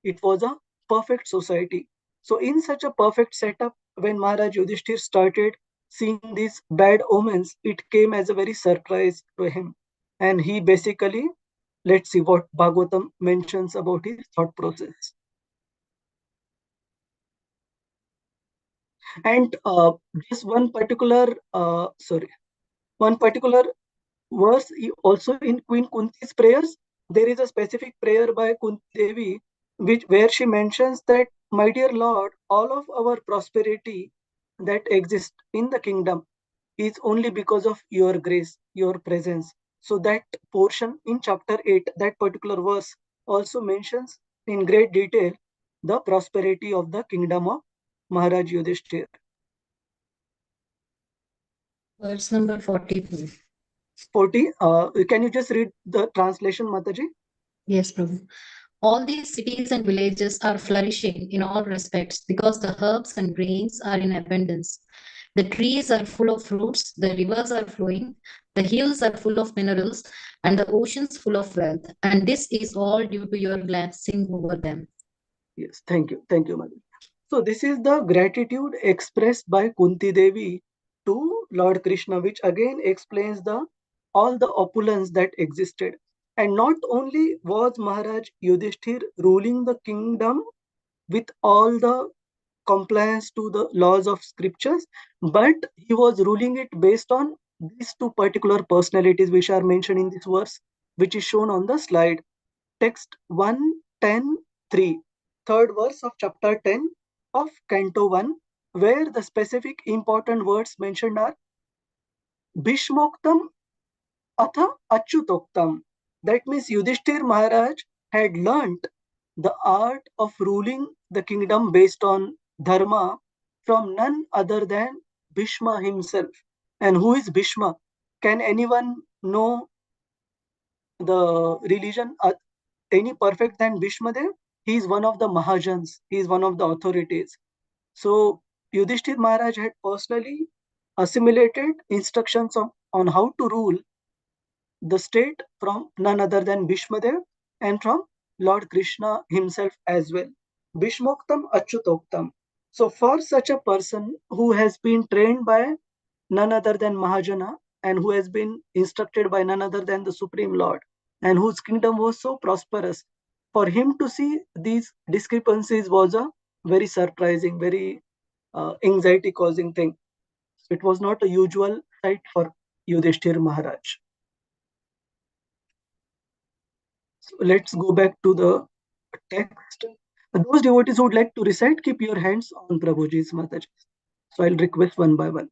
It was a perfect society. So in such a perfect setup, when Maharaj Yudhishthir started seeing these bad omens, it came as a very surprise to him. And he basically, let's see what Bhagavatam mentions about his thought process. And just one particular verse also in Queen Kunti's prayers, there is a specific prayer by Kunti Devi, where she mentions that, my dear Lord, all of our prosperity that exists in the kingdom is only because of your grace, your presence. So that portion in chapter 8, that particular verse also mentions in great detail the prosperity of the kingdom of Maharaj Yudhishthir. Verse number 42. 40. Can you just read the translation, Mataji? Yes, Prabhu. All these cities and villages are flourishing in all respects because the herbs and grains are in abundance. The trees are full of fruits, the rivers are flowing, the hills are full of minerals, and the oceans full of wealth. And this is all due to your glancing over them. Yes, thank you. Thank you, Mataji. So this is the gratitude expressed by Kunti Devi to Lord Krishna, which again explains all the opulence that existed. And not only was Maharaj Yudhishthir ruling the kingdom with all the compliance to the laws of scriptures, but he was ruling it based on these 2 particular personalities which are mentioned in this verse, which is shown on the slide. Text 1:10:3, third verse of chapter 10 of Canto 1, where the specific important words mentioned are Bhishmoktam Atha Achyutoktam. That means Yudhishthir Maharaj had learnt the art of ruling the kingdom based on dharma from none other than Bhishma himself. And who is Bhishma? Can anyone know the religion any perfect than Bhishma Dev? He is one of the Mahajans. He is one of the authorities. So Yudhishthir Maharaj had personally assimilated instructions on how to rule the state from none other than Bhishma Dev and from Lord Krishna himself as well. Bhishmoktam Achyutoktam. So for such a person who has been trained by none other than Mahajana and who has been instructed by none other than the Supreme Lord and whose kingdom was so prosperous, for him to see these discrepancies was a very surprising, very anxiety causing thing. It was not a usual sight for Yudhishthir Maharaj. So let's go back to the text. Those devotees who would like to recite, keep your hands on Prabhuji's Mataji. So I'll request one by one.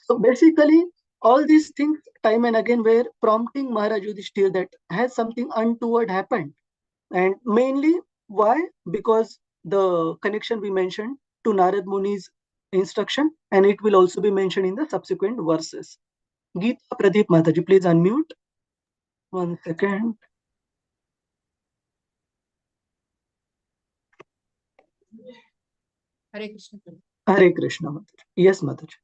So basically, all these things time and again were prompting Maharaj Yudhishthir that has something untoward happened. And mainly why? Because the connection we mentioned to Narad Muni's instruction, and it will also be mentioned in the subsequent verses. Gita Pradeep Mataji, please unmute. 1 second. Hare Krishna. Hare Krishna Mataji. Yes, Mataji.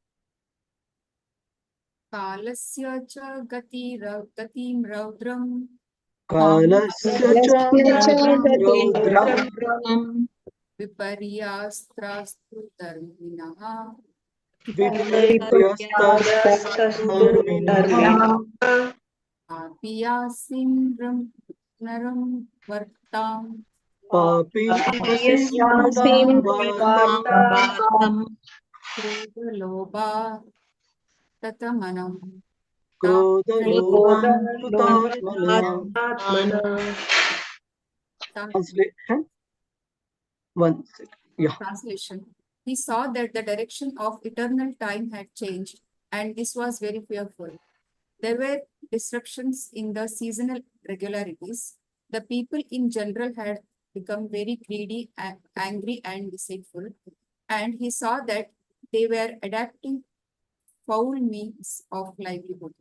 Kalasya cha gatim raudram. Kalasya cha gatim raudram. Viparyastrastu dharminaha. Viparyastrastu dharminaha. Apiyasim naram vartam. Papiyasim vartam. Krodha tatamanam. Krodha tutatmanam. Translation. 1 second. Yeah. Translation. He saw that the direction of eternal time had changed, and this was very fearful. There were disruptions in the seasonal regularities. The people in general had become very greedy, angry, and deceitful, and he saw that they were adapting foul means of livelihood.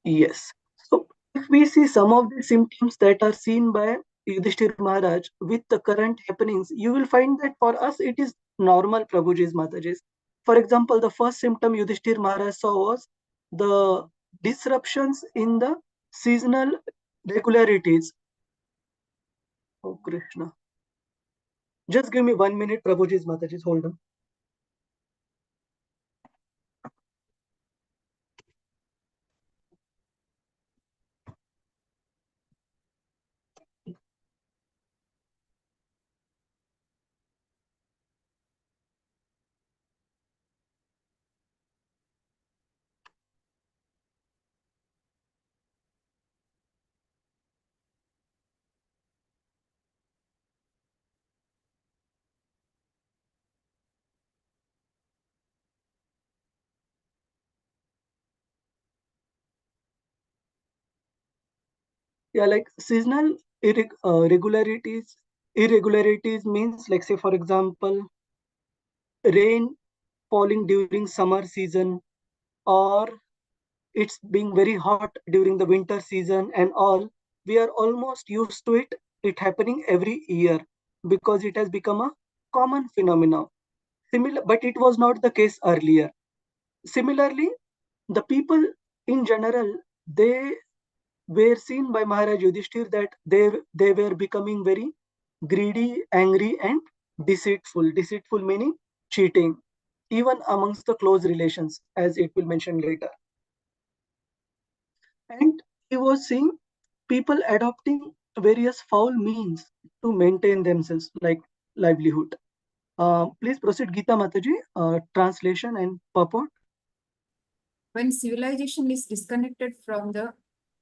Yes. So if we see some of the symptoms that are seen by Yudhishthir Maharaj with the current happenings, you will find that for us it is normal, Prabhuji's Matajis. For example, the first symptom Yudhishthir Maharaj saw was the disruptions in the seasonal regularities. Oh Krishna. Just give me 1 minute, Prabhuji's Matajis. Hold on. Yeah, like seasonal irregularities means, like, say, for example, rain falling during summer season, or it's being very hot during the winter season and all. We are almost used to it happening every year because it has become a common phenomenon. But it was not the case earlier. Similarly, the people in general, they were seen by Maharaj Yudhishthir that they were becoming very greedy, angry, and deceitful. Deceitful meaning cheating, even amongst the close relations, as it will mention later. And he was seeing people adopting various foul means to maintain themselves, like livelihood. Please proceed, Gita Mataji, translation and purport. When civilization is disconnected from the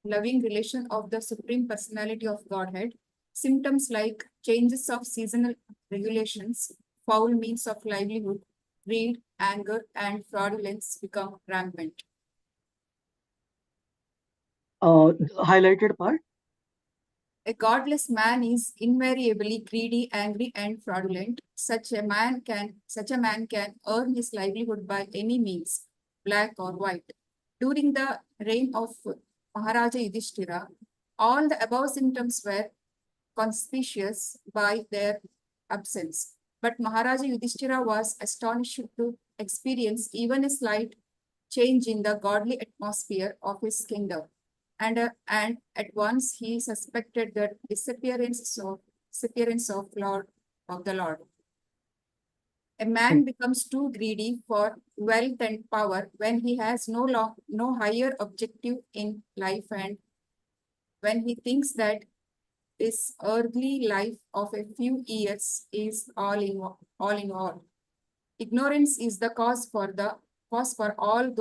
loving relation of the Supreme Personality of Godhead, symptoms like changes of seasonal regulations, foul means of livelihood, greed, anger, and fraudulence become rampant. The highlighted part. A godless man is invariably greedy, angry, and fraudulent. Such a man can earn his livelihood by any means, black or white. During the reign of Maharaja Yudhishthira, all the above symptoms were conspicuous by their absence. But Maharaja Yudhishthira was astonished to experience even a slight change in the godly atmosphere of his kingdom. And at once he suspected the disappearance of the Lord. A man becomes too greedy for wealth and power when he has no higher objective in life, and when he thinks that this earthly life of a few years is all in all. Ignorance is the cause for all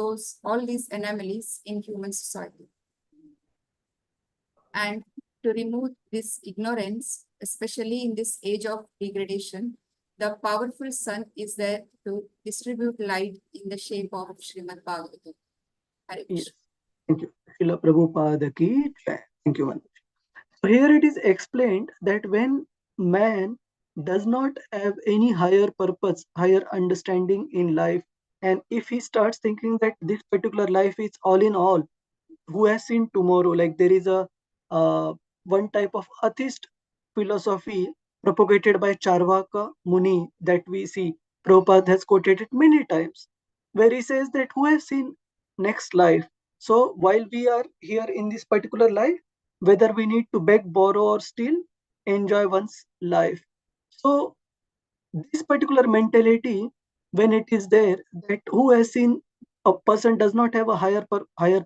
these anomalies in human society. And to remove this ignorance, especially in this age of degradation, the powerful sun is there to distribute light in the shape of Srimad Bhagavatam. Yes. Thank you. Srila Prabhupada ki jai. Thank you, Manoj. So here it is explained that when man does not have any higher purpose, higher understanding in life, and if he starts thinking that this particular life is all in all, who has seen tomorrow? Like there is a one type of atheist philosophy propagated by Charvaka Muni that we see. Prabhupada has quoted it many times, where he says that who has seen next life? So while we are here in this particular life, whether we need to beg, borrow, or steal, enjoy one's life. So this particular mentality, when it is there, that who has seen a person does not have a higher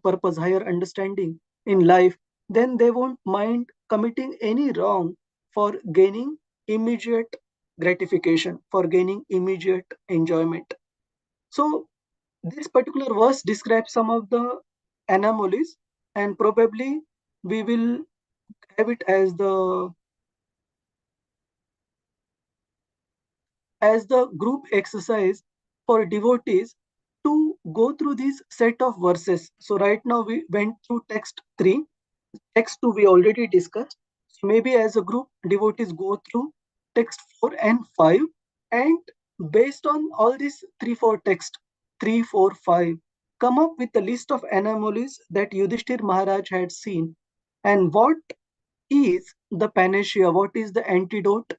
purpose, higher understanding in life, then they won't mind committing any wrong for gaining immediate gratification, for gaining immediate enjoyment. So this particular verse describes some of the anomalies, and probably we will have it as the group exercise for devotees to go through this set of verses. So right now we went through text 3, text 2 we already discussed. So maybe as a group, devotees go through text 4 and 5, and based on all these 3-4 text, 3, 4, 5, come up with a list of anomalies that Yudhishthir Maharaj had seen, and what is the panacea, what is the antidote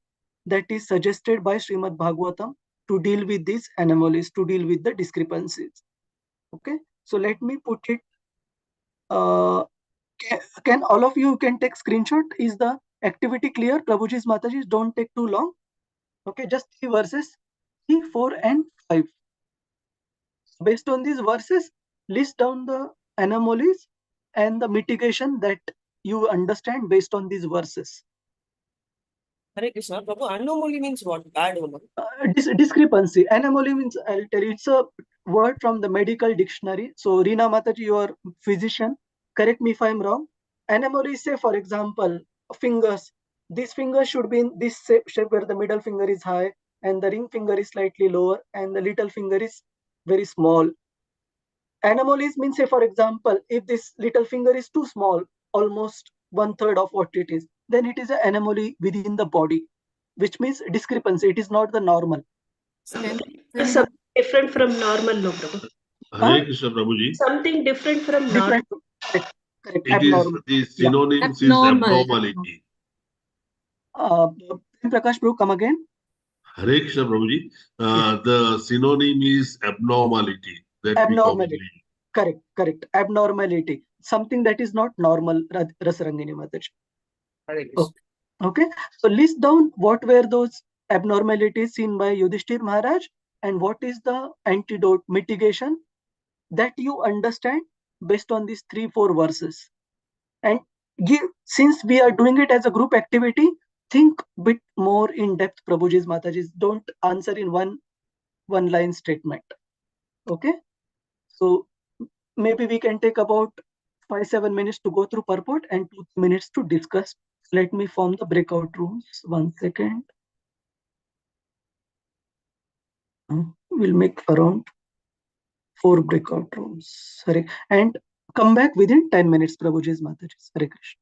that is suggested by Srimad Bhagavatam to deal with these anomalies, to deal with the discrepancies. Okay, so let me put it. Can all of you can take screenshot? Is the activity clear? Prabhuji's Matajis, don't take too long. Okay, just 3 verses, 3, 4, and 5. Based on these verses, list down the anomalies and the mitigation that you understand based on these verses. Hare Krishna. Prabhu, anomaly means what? Bad woman. Discrepancy. Anomaly means, I'll tell you, it's a word from the medical dictionary. So, Reena Mataji, you are physician. Correct me if I'm wrong. Anomaly, say, for example, fingers. This finger should be in this shape where the middle finger is high and the ring finger is slightly lower and the little finger is very small. Anomalies means, say, for example, if this little finger is too small, almost 1/3 of what it is, then it is an anomaly within the body, which means discrepancy. It is not the normal. Something different from normal, no, Prabhu. Hare Krishna, Prabhuji. Something different from Different. normal. Correct. It Abnormal. is the synonyms is abnormality. Prakash Prabhu, come again. Hare Krishna, Prabhuji. The synonym is abnormality. Abnormality. Correct. Abnormality. Something that is not normal, Rasarangini Mataji. Okay. So list down what were those abnormalities seen by Yudhishthir Maharaj and what is the antidote, mitigation that you understand based on these 3-4 verses. And since we are doing it as a group activity, think bit more in depth, Prabhuji's Matajis. Don't answer in one line statement. Okay. So maybe we can take about 5-7 minutes to go through purport and 2 minutes to discuss. Let me form the breakout rooms. 1 second. We'll make around 4 breakout rooms. Sorry. And come back within 10 minutes, Prabhuji's Mataji's. Hare Krishna.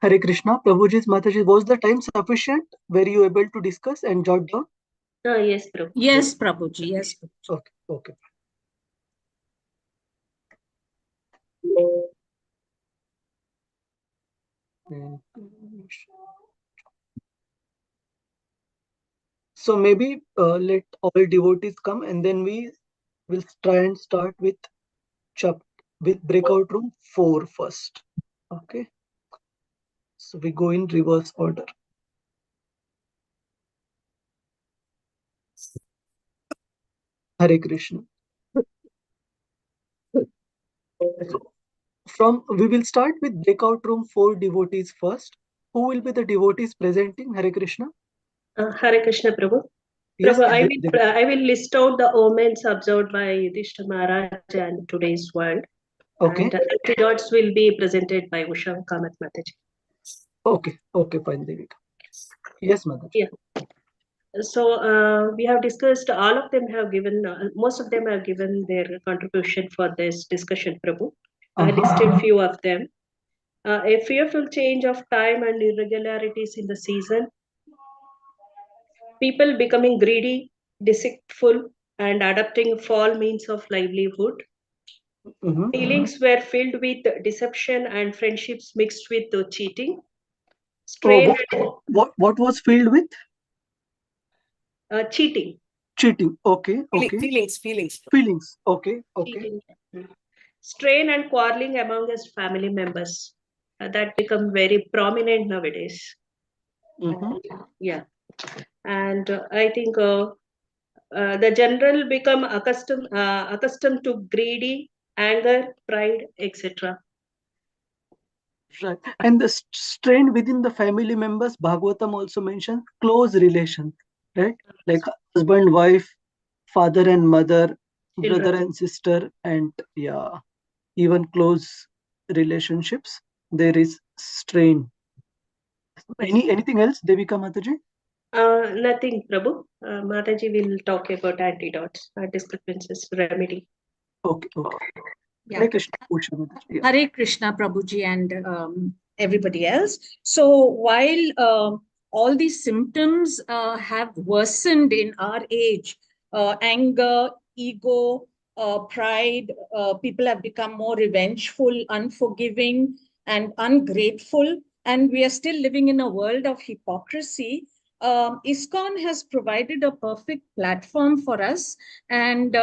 Hare Krishna. Prabhuji's Mataji, was the time sufficient? Were you able to discuss and jot down? Yes, Prabhu. Yes, Prabhuji. Yes. Okay, okay. So maybe let all devotees come and then we will try and start with breakout room 4 first. Okay. So we go in reverse order. Hare Krishna. So we will start with breakout room 4 devotees first. Who will be the devotees presenting? Hare Krishna. Hare Krishna, Prabhu. Yes, Prabhu, I will list out the omens observed by Yudhishthira Maharaj and today's world. Okay. And antidotes will be presented by Usha Kamat Mataji. Okay, okay, fine, Devika. Yes, Mataji. Yeah. So we have discussed, all of them have given, most of them have given their contribution for this discussion, Prabhu. I listed few of them. A fearful change of time and irregularities in the season. People becoming greedy, deceitful, and adopting foul means of livelihood. Dealings were filled with deception and friendships mixed with cheating. Strain what was filled with? Cheating. Cheating. Okay, okay. Feelings. Okay, okay. Cheating. Strain and quarreling among his family members. That become very prominent nowadays. Yeah. And I think the general become accustomed to greedy, anger, pride, etc. Right. And the strain within the family members, Bhagavatam also mentions close relation, right? Like husband, wife, father and mother, brother and sister, and yeah, even close relationships, there is strain. Anything else, Devika Mataji? Nothing, Prabhu. Mataji will talk about antidotes, discrepancies, remedy. Okay, okay. Yeah. Hare Krishna, Usha Mataji. Yeah. Hare Krishna, Prabhuji, and everybody else. So while all these symptoms have worsened in our age, anger, ego, pride, people have become more revengeful, unforgiving, and ungrateful. And we are still living in a world of hypocrisy. ISKCON has provided a perfect platform for us. And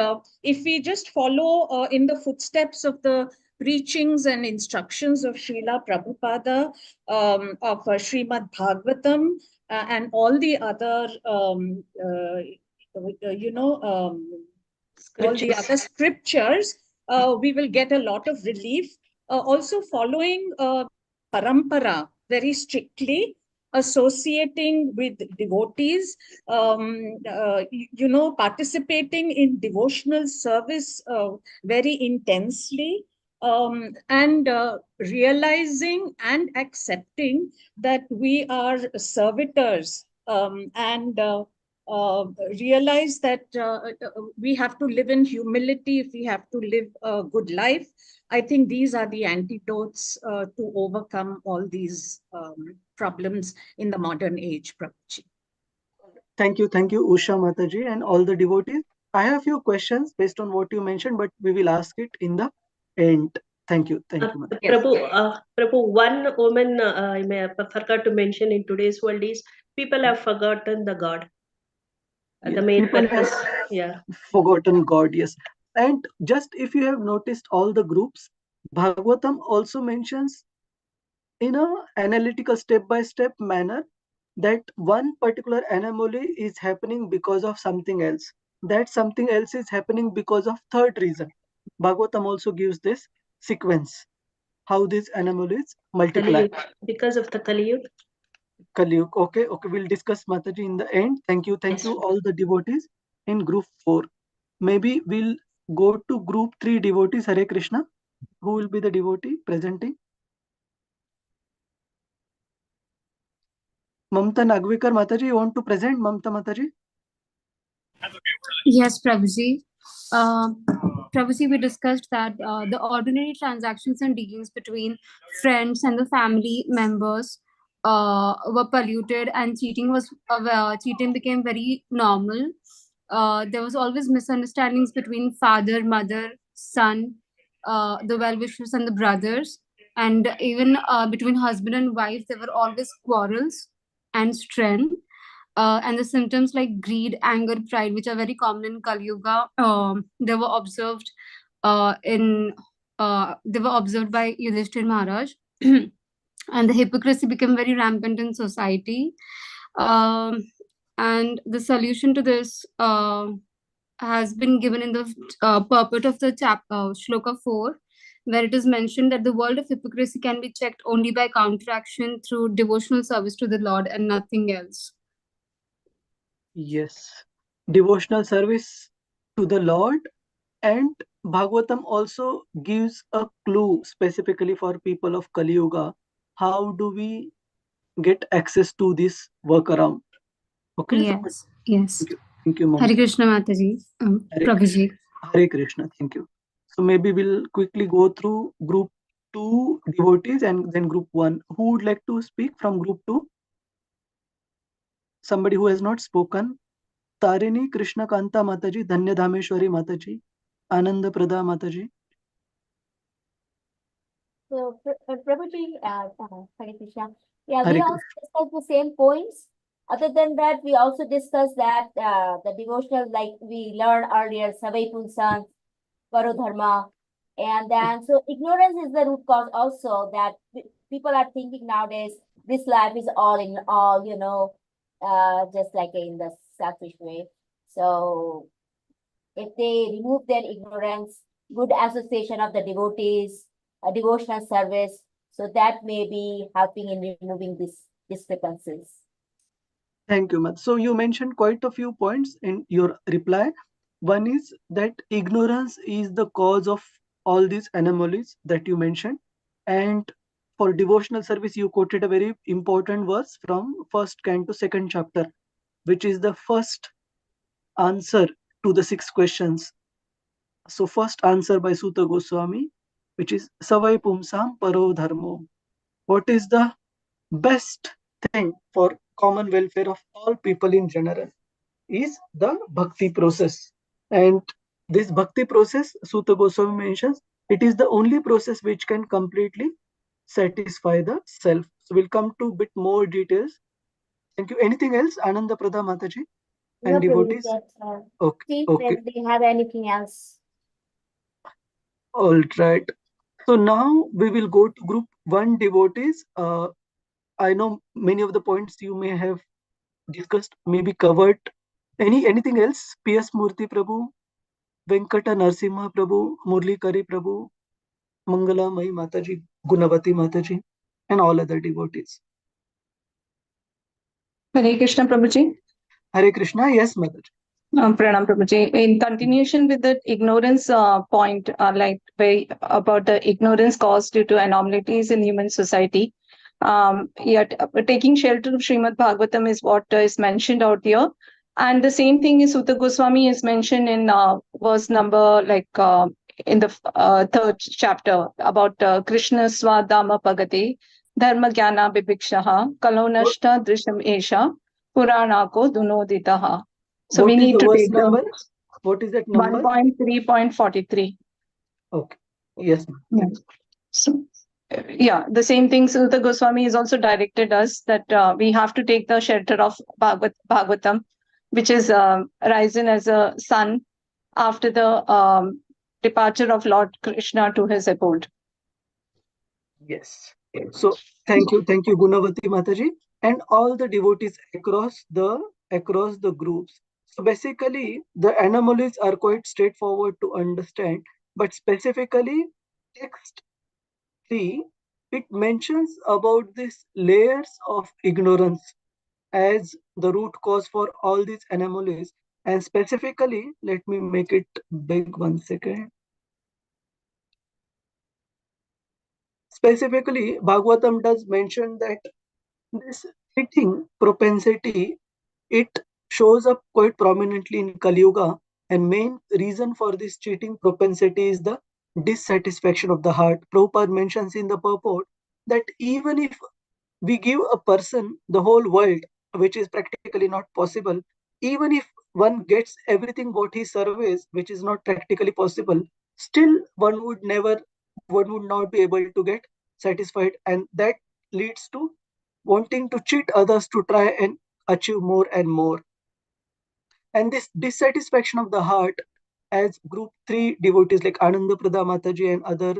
if we just follow in the footsteps of the preachings and instructions of Srila Prabhupada, of Srimad Bhagavatam, and all the other, all the other scriptures, we will get a lot of relief. Also following parampara very strictly, associating with devotees, participating in devotional service very intensely, and realizing and accepting that we are servitors, and realize that we have to live in humility if we have to live a good life. I think these are the antidotes to overcome all these problems in the modern age, Prabhuji. Thank you, Usha Mataji, and all the devotees. I have a few questions based on what you mentioned, but we will ask it in the end. Thank you, Mataji. Prabhu, one woman I may have forgot to mention in today's world is people have forgotten the God. The main purpose. Yeah. Forgotten God, yes. And just if you have noticed all the groups, Bhagavatam also mentions in a analytical step-by-step manner that one particular anomaly is happening because of something else. That something else is happening because of third reason. Bhagavatam also gives this sequence, how these anomalies multiply. Because of the Kali Yuga. Kali Yuga. Okay, we'll discuss Mataji in the end. Thank you all the devotees in group 4. Maybe we'll go to group 3 devotees. Hare Krishna. Who will be the devotee presenting? Mamta Nagvikar Mataji, you want to present, Mamta Mataji? Yes, Prabhuji. Prabhuji, we discussed that the ordinary transactions and dealings between friends and the family members were polluted, and cheating became very normal. There was always misunderstandings between father, mother, son, the well-wishers and the brothers, and even between husband and wife, there were always quarrels and strain. And the symptoms like greed, anger, pride, which are very common in Kali Yuga, they were observed they were observed by Yudhishthir Maharaj, and the hypocrisy became very rampant in society. And the solution to this has been given in the purport of the Shloka 4, where it is mentioned that the world of hypocrisy can be checked only by counteraction through devotional service to the Lord and nothing else. Yes. Devotional service to the Lord, and Bhagavatam also gives a clue specifically for people of Kali Yuga. How do we get access to this workaround? Okay. Yes. Yes. Thank you, Mom. Hare Krishna Mataji. Prabhuji. Hare Krishna. Thank you. So maybe we'll quickly go through group 2 devotees and then group 1. Who would like to speak from group 2? Somebody who has not spoken. Tarini Krishna Kanta Mataji, Dhanya Dhameshwari Mataji, Ananda Prada Mataji. So, Prabhuji, Hare Krishna. Yeah, Hare we also discussed the same points. Other than that, we also discussed that the devotional, like we learned earlier, Savai Punsan, Parodharma, and then so ignorance is the root cause also, that people are thinking nowadays this life is all in all, just like in the selfish way. So if they remove their ignorance, good association of the devotees, a devotional service, so that may be helping in removing these discrepancies. Thank you, Mat. So you mentioned quite a few points in your reply. One is that ignorance is the cause of all these anomalies that you mentioned. And for devotional service, you quoted a very important verse from first Canto, second chapter, which is the first answer to the 6 questions. So first answer by Suta Goswami, which is Savai Pumsam Paro Dharmo. What is the best thing for common welfare of all people in general is the bhakti process. And this bhakti process, Suta Goswami mentions, it is the only process which can completely satisfy the self. So we'll come to a bit more details. Thank you. Anything else, Ananda Prada Mataji and No, devotees? Okay. See Okay. if they have anything else. All right. So now we will go to group 1 devotees. I know many of the points you may have discussed, maybe covered. Anything else? P.S. Murthy Prabhu, Venkata Narsimha Prabhu, Murli Kari Prabhu, Mangala Mai Mataji, Gunavati Mataji, and all other devotees. Hare Krishna Prabhuji. Hare Krishna, yes, Mataji. Pranam Prabhuji. In continuation with the ignorance point, about the ignorance caused due to anomalies in human society, yet taking shelter of Srimad Bhagavatam is what is mentioned out here. And the same thing is Sutta Goswami is mentioned in verse number in the 3rd chapter about Krishna Swadama Pagate, Dharma Jnana Bibikshaha, Kalonashta Drisham Esha, Puranako Dunoditaha. So what we need to take number? What is that number? 1.3.43. Okay. Yes. Yeah. So, the same thing Sutta Goswami is also directed us that we have to take the shelter of Bhagavatam, which is risen as a sun after the departure of Lord Krishna to his abode. Yes. So thank you, Gunavati Mataji, and all the devotees across the groups. So basically, the anomalies are quite straightforward to understand, but specifically, text 3, it mentions about these layers of ignorance as the root cause for all these anomalies. And specifically, let me make it big 1 second. Specifically, Bhagavatam does mention that this cheating propensity, it shows up quite prominently in Kali Yuga, And main reason for this cheating propensity is the dissatisfaction of the heart. Prabhupada mentions in the purport that even if we give a person the whole world, which is practically not possible, even if one gets everything what he surveys, which is not practically possible, still one would not be able to get satisfied, and that leads to wanting to cheat others to try and achieve more and more. And this dissatisfaction of the heart, as group 3 devotees like Ananda Prada Mataji and other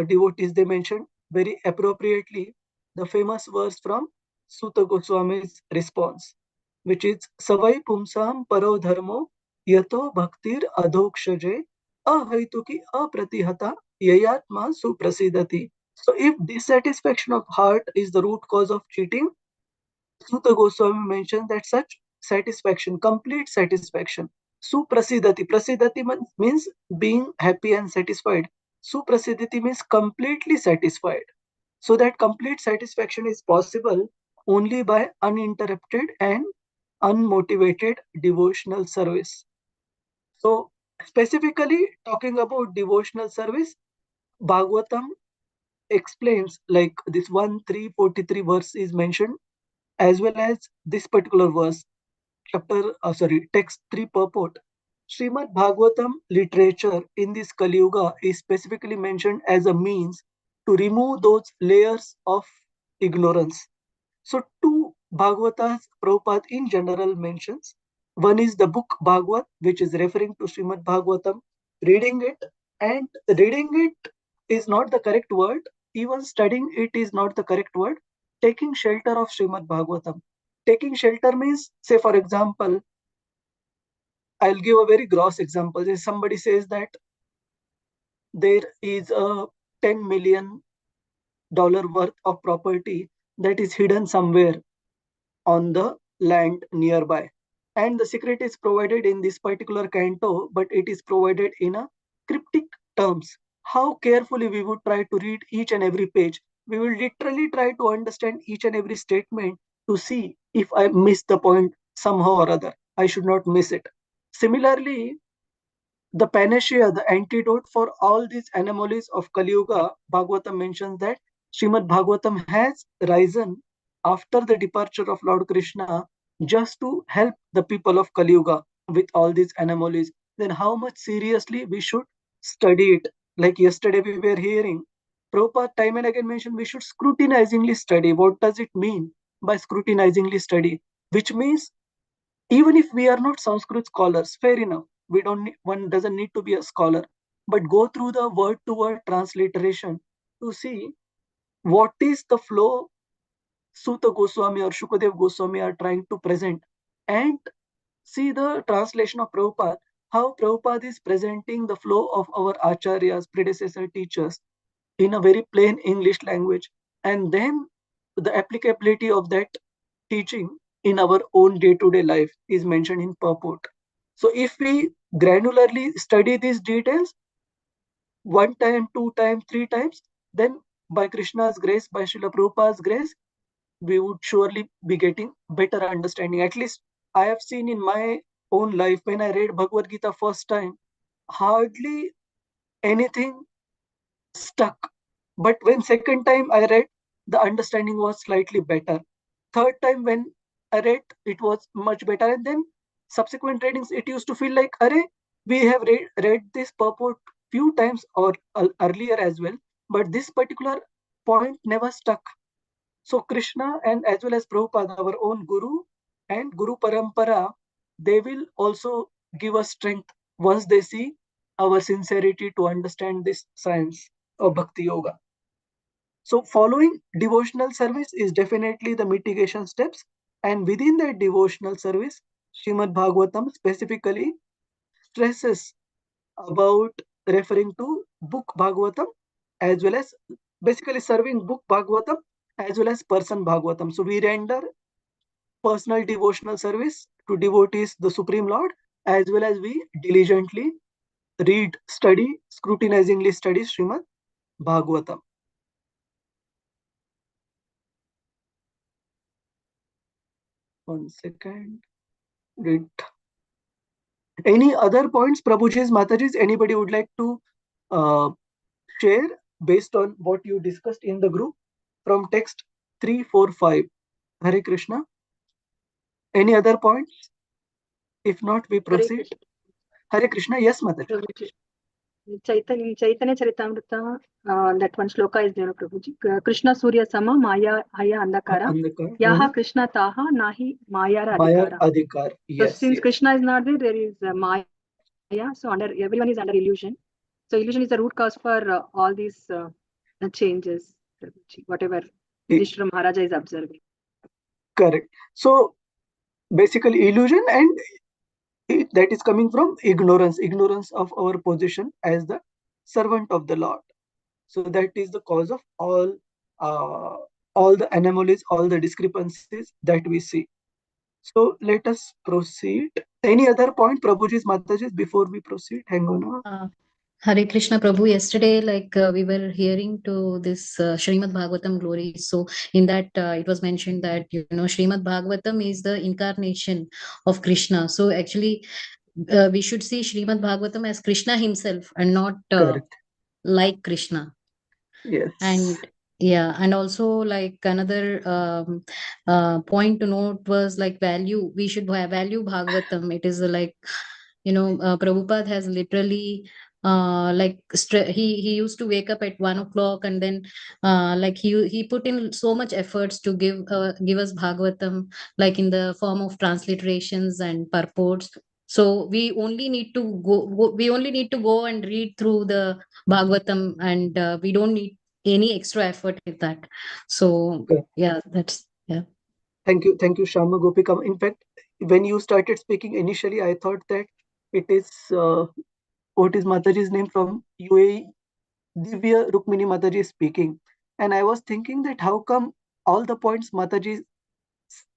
devotees, they mentioned very appropriately the famous verse from Suta Goswami's response, which is Savai Pumsam Paro Dharmo Yato Bhaktir Adhokshaje Ahaituki Apratihata Yayatma Suprasidati. So if dissatisfaction of heart is the root cause of cheating, Suta Goswami mentions that such satisfaction, complete satisfaction, suprasidati. Prasidati means being happy and satisfied. Suprasidati means completely satisfied. So that complete satisfaction is possible only by uninterrupted and unmotivated devotional service. So specifically talking about devotional service, Bhagavatam explains, like this 1:343 verse is mentioned, as well as this particular verse, text 3 purport. Srimad Bhagavatam literature in this Kali Yuga is specifically mentioned as a means to remove those layers of ignorance. So two Bhagavatas Prabhupada in general mentions. One is the book Bhagavat, which is referring to Srimad Bhagavatam. Reading it, and reading it is not the correct word. Even studying it is not the correct word. Taking shelter of Srimad Bhagavatam. Taking shelter means, say for example, I'll give a very gross example. If somebody says that there is a $10 million worth of property that is hidden somewhere on the land nearby, and the secret is provided in this particular canto, but it is provided in a cryptic terms. How carefully we would try to read each and every page. We will literally try to understand each and every statement to see if I miss the point somehow or other. I should not miss it. Similarly, the panacea, the antidote for all these anomalies of Kali Yuga, Bhagavatam mentions that Srimad Bhagavatam has risen after the departure of Lord Krishna just to help the people of Kali Yuga with all these anomalies. Then how much seriously we should study it. Like yesterday we were hearing, Prabhupada time and again mentioned we should scrutinizingly study. What does it mean by scrutinizingly study? Which means even if we are not Sanskrit scholars, fair enough. One doesn't need to be a scholar, but go through the word-to-word transliteration to see what is the flow Suta Goswami or Shukadev Goswami are trying to present, and see the translation of Prabhupada, how Prabhupada is presenting the flow of our acharyas, predecessor teachers, in a very plain English language, and then the applicability of that teaching in our own day-to-day life is mentioned in purport. So if we granularly study these details, one time, two times, three times, then by Krishna's grace, by Srila Prabhupada's grace, we would surely be getting better understanding. At least I have seen in my own life, when I read Bhagavad Gita first time, hardly anything stuck. But when second time I read, the understanding was slightly better. Third time when I read, it was much better. And then subsequent readings, it used to feel like, Array, we have read this purport few times or earlier as well, but this particular point never stuck. So Krishna and as well as Prabhupada, our own Guru and Guru Parampara, they will also give us strength once they see our sincerity to understand this science of Bhakti Yoga. So following devotional service is definitely the mitigation steps, and within that devotional service, Srimad Bhagavatam specifically stresses about referring to book Bhagavatam as well as basically serving book Bhagavatam as well as person Bhagavatam. So we render personal devotional service to devotees, the Supreme Lord, as well as we diligently read, study, scrutinizingly study Srimad Bhagavatam. One second. Read Any other points, Prabhuji's, Mataji's, anybody would like to share based on what you discussed in the group from text 3, 4, 5? Hare Krishna. Any other points? If not, we proceed. Hare Krishna. Yes, Mataji. Chaitanya Charitamrita, that one shloka is there, Prabhuji. Krishna Surya Sama Maya Aya Andakara. Yaha Krishna Taha Nahi Mayara Adhikara. Adhikar. Yes. So since Krishna is not there, there is Maya. So everyone is under illusion. So illusion is the root cause for all these changes, Prabhuji, whatever Yudhishthira Maharaja is observing. Correct. So basically illusion, and that is coming from ignorance of our position as the servant of the Lord. So that is the cause of all the anomalies, all the discrepancies that we see. So let us proceed. Any other point, Prabhuji's, Mataji's, before we proceed? Hang on. Hare Krishna Prabhu, yesterday, we were hearing to this Srimad Bhagavatam glory. So in that, it was mentioned that, Srimad Bhagavatam is the incarnation of Krishna. So actually, we should see Srimad Bhagavatam as Krishna himself and not like Krishna. Yes. And yeah, and also like another point to note was like value. We should value Bhagavatam. It is Prabhupada has literally he used to wake up at 1 o'clock, and then he put in so much efforts to give us Bhagavatam, like in the form of transliterations and purports. So we only need to go and read through the Bhagavatam, and we don't need any extra effort with that. So yeah, that's Thank you, Shama Gopika. In fact, when you started speaking initially, I thought that it is what is Mataji's name from UAE, Divya Rukmini Mataji speaking, and I was thinking that how come all the points Mataji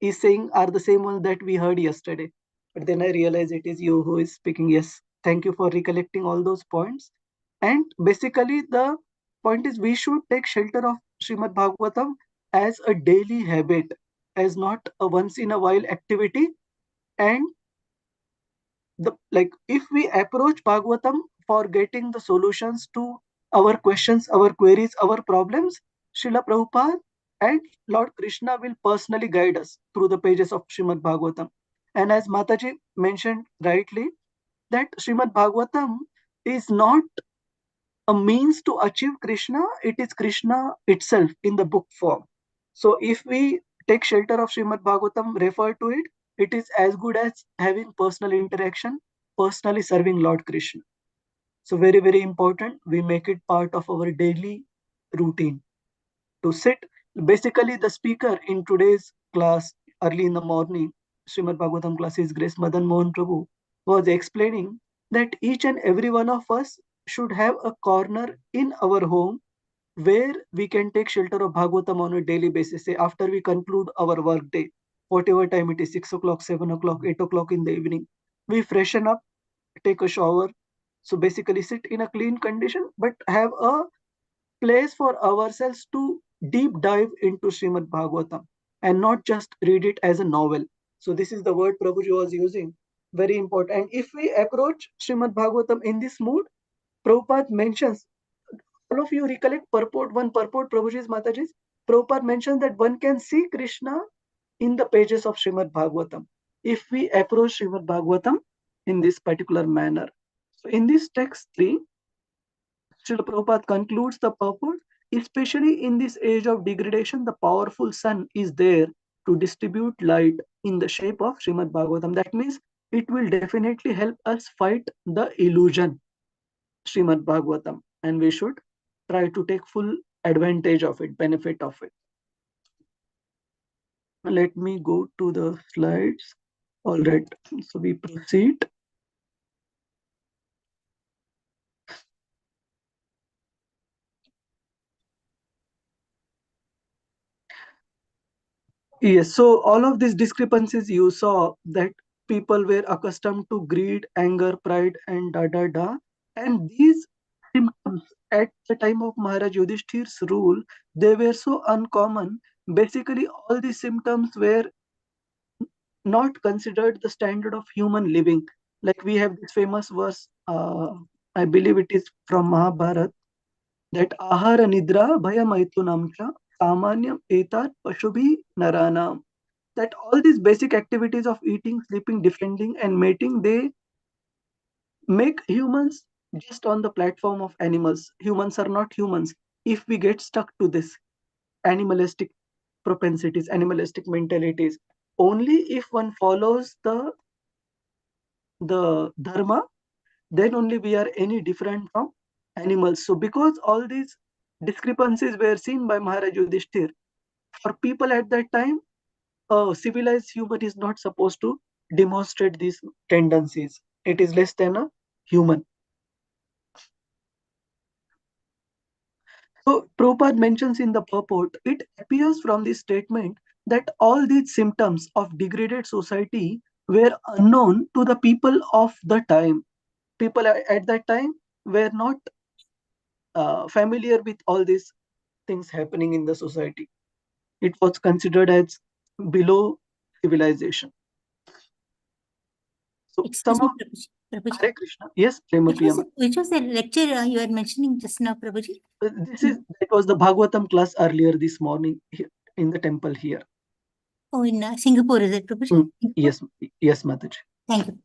is saying are the same ones that we heard yesterday. But then I realized it is you who is speaking. Yes, thank you for recollecting all those points. And basically the point is we should take shelter of Srimad Bhagavatam as a daily habit, as not a once in a while activity. And if we approach Bhagavatam for getting the solutions to our questions, our queries, our problems, Srila Prabhupada and Lord Krishna will personally guide us through the pages of Srimad Bhagavatam. And as Mataji mentioned rightly, that Srimad Bhagavatam is not a means to achieve Krishna, it is Krishna itself in the book form. So if we take shelter of Srimad Bhagavatam, refer to it, it is as good as having personal interaction, personally serving Lord Krishna. So very, very important, we make it part of our daily routine to sit. Basically, the speaker in today's class, early in the morning, Srimad Bhagavatam class, His Grace Madan Mohan Prabhu, was explaining that each and every one of us should have a corner in our home where we can take shelter of Bhagavatam on a daily basis. Say after we conclude our work day, whatever time it is, 6 o'clock, 7 o'clock, 8 o'clock in the evening, we freshen up, take a shower. So basically sit in a clean condition, but have a place for ourselves to deep dive into Srimad Bhagavatam and not just read it as a novel. So this is the word Prabhuji was using. Very important. And if we approach Srimad Bhagavatam in this mood, Prabhupada mentions, all of you recollect one purport, Prabhuji's, Mataji's. Prabhupada mentions that one can see Krishna in the pages of Srimad Bhagavatam if we approach Srimad Bhagavatam in this particular manner. So in this text 3, Srila Prabhupada concludes the purport, especially in this age of degradation, the powerful sun is there to distribute light in the shape of Srimad Bhagavatam. That means it will definitely help us fight the illusion, Srimad Bhagavatam, and we should try to take full advantage of it, benefit of it. Let me go to the slides. All right, so we proceed. Yes, so all of these discrepancies you saw that people were accustomed to greed, anger, pride, and da. And these symptoms at the time of Maharaj Yudhishthir's rule, they were so uncommon. Basically, all these symptoms were not considered the standard of human living. Like we have this famous verse, I believe it is from Mahabharata, that ahara nidra bhaya maitunamcha samanyam etat pashubi naranam. That all these basic activities of eating, sleeping, defending, and mating, they make humans just on the platform of animals. Humans are not humans if we get stuck to this animalistic propensities, animalistic mentalities. Only if one follows the dharma, then only we are any different from animals. So because all these discrepancies were seen by Maharaj Yudhishthir, for people at that time, a civilized human is not supposed to demonstrate these tendencies. It is less than a human. So Prabhupada mentions in the purport, it appears from this statement that all these symptoms of degraded society were unknown to the people of the time. People at that time were not familiar with all these things happening in the society. It was considered as below civilization. So Excuse some me, of Prabhuji. Hare Krishna. Yes, Prema Priyama. Which was the lecture you were mentioning just now, Prabhuji? That was the Bhagavatam class earlier this morning in the temple here. Oh, in Singapore, is it, Prabhuji? Yes, Mataji. Thank you.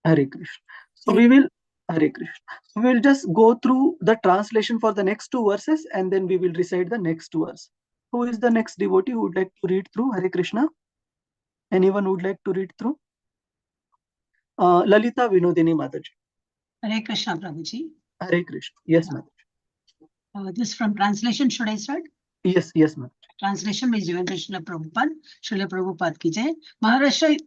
Hare Krishna. So we will Hare Krishna. So we will just go through the translation for the next two verses and then we will recite the next verse. Who is the next devotee who would like to read through? Hare Krishna. Anyone would like to read through? Lalita Vinodini Mataji. Hare Krishna, Prabhuji. Hare Krishna. Yes, Mataji. This from translation, should I start? Yes, Mataji. Translation by Jivan Krishna Prabhupada, Srila Prabhupada ki jai. Maharaja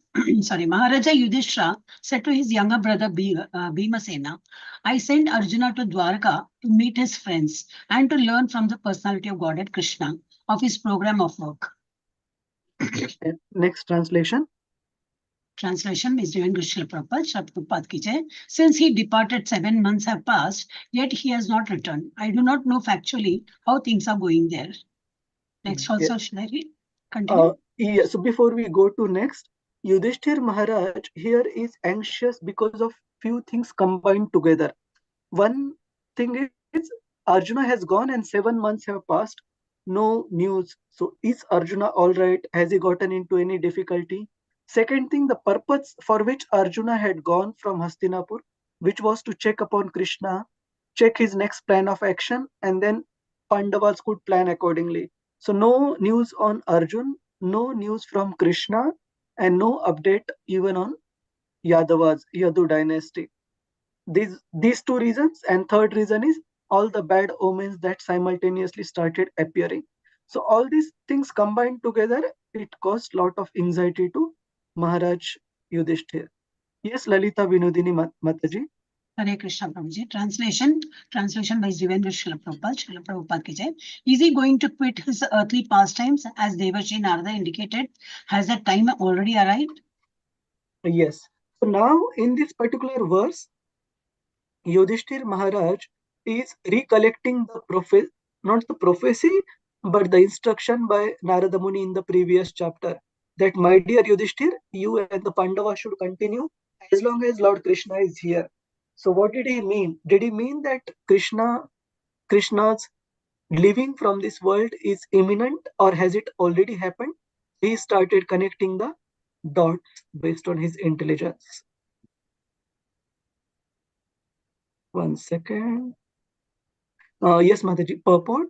Yudhishthira said to his younger brother Bhimasena, I sent Arjuna to Dwarka to meet his friends and to learn from the personality of Godhead Krishna of his program of work. Next translation. Translation is Jivan Krishna Prabhupada ki jai. Since he departed, 7 months have passed, yet he has not returned. I do not know factually how things are going there. Next also, should I read? Continue. Yeah, so before we go to next, Yudhishthir Maharaj here is anxious because of few things combined together. One thing is Arjuna has gone and 7 months have passed. No news. So is Arjuna all right? Has he gotten into any difficulty? Second thing, the purpose for which Arjuna had gone from Hastinapur, which was to check upon Krishna, check his next plan of action, and then Pandavas could plan accordingly. So no news on Arjun, no news from Krishna, and no update even on Yadavas, Yadu dynasty. These two reasons, and third reason is all the bad omens that simultaneously started appearing. So all these things combined together, it caused lot of anxiety to Maharaj Yudhishthir. Yes, Lalita Vinodini Mataji. Hare Krishna Prabhuji. Translation by Jivendra Srila Prabhupada ki jai. Is he going to quit his earthly pastimes as Devashi Narada indicated? Has that time already arrived? Yes. So now in this particular verse, Yudhishthir Maharaj is recollecting the not the prophecy, but the instruction by Narada Muni in the previous chapter, that my dear Yudhishthir, you and the Pandavas should continue as long as Lord Krishna is here. So what did he mean? Did he mean that Krishna's leaving from this world is imminent, or has it already happened? He started connecting the dots based on his intelligence. One second. Yes, Mataji. Purport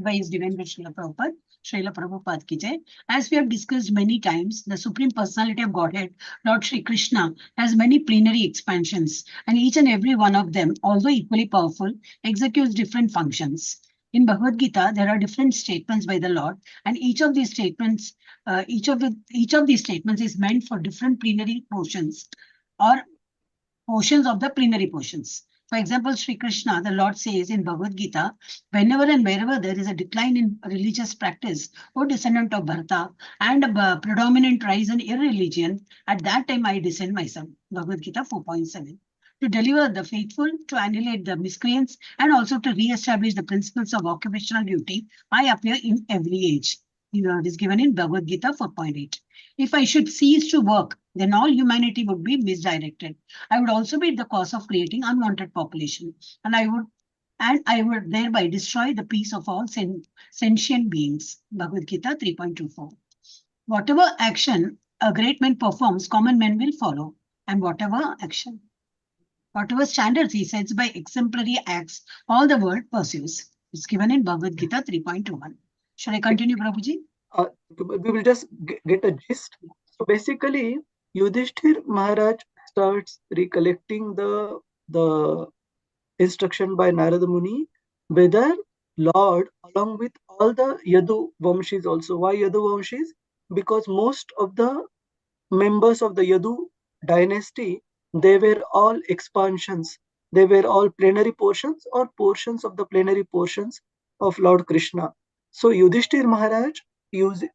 by His Divine Srila Prabhupada, Srila Prabhupada ki jai. As we have discussed many times, the Supreme Personality of Godhead, Lord Shri Krishna, has many plenary expansions, and each and every one of them, although equally powerful, executes different functions. In Bhagavad Gita, there are different statements by the Lord, and each of these statements is meant for different plenary portions or portions of the plenary portions. For example, Sri Krishna, the Lord says in Bhagavad Gita, whenever and wherever there is a decline in religious practice, O descendant of Bharata, and a predominant rise in irreligion, at that time I descend myself. Bhagavad Gita 4.7. To deliver the faithful, to annihilate the miscreants, and also to re-establish the principles of occupational duty, I appear in every age. is given in Bhagavad Gita 4.8. If I should cease to work, then all humanity would be misdirected. I would also be the cause of creating unwanted population, and I would thereby destroy the peace of all sentient beings. Bhagavad Gita 3.24. Whatever action a great man performs, common men will follow, and whatever standards he sets by exemplary acts, all the world pursues. It's given in Bhagavad Gita 3.21. Shall I continue, Prabhuji? We will just get a gist. So basically, Yudhishthir Maharaj starts recollecting the instruction by Narada Muni, whether Lord, along with all the Yadu Vamshis also. Why Yadu Vamshis? Because most of the members of the Yadu dynasty, they were all expansions. They were all plenary portions or portions of the plenary portions of Lord Krishna. So Yudhishthir Maharaj,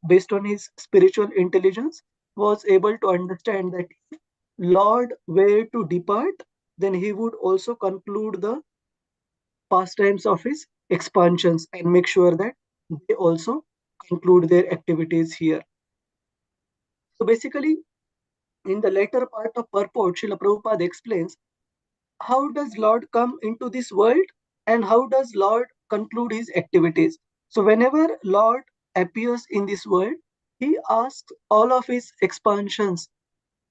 based on his spiritual intelligence, was able to understand that if Lord were to depart, then he would also conclude the pastimes of his expansions and make sure that they also conclude their activities here. So basically, in the later part of purport, Srila Prabhupada explains how does Lord come into this world and how does Lord conclude his activities. So whenever Lord appears in this world, he asks all of his expansions,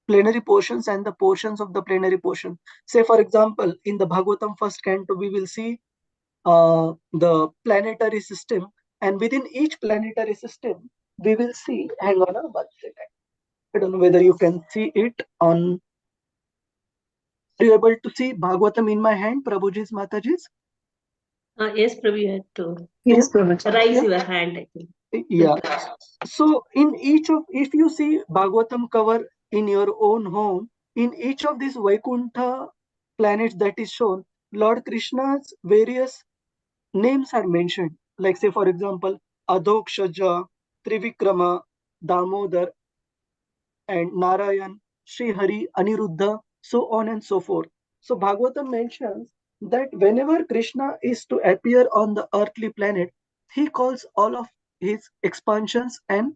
plenary portions and the portions of the plenary portion. Say for example, in the Bhagavatam first canto, we will see the planetary system, and within each planetary system, we will see, hang on a one second. I don't know whether you can see it on. Are you able to see Bhagavatam in my hand, Prabhuji's, Mataji's? Yes, Prabhu, you have to Yes, Prabhuji. raise your hand, I think. Yeah. So in each of, if you see Bhagavatam cover in your own home, in each of these Vaikuntha planets that is shown, Lord Krishna's various names are mentioned. Like say for example, Adhokshaja, Trivikrama, Damodar, and Narayan, Sri Hari, Aniruddha, so on and so forth. So Bhagavatam mentions that whenever Krishna is to appear on the earthly planet, he calls all of his expansions and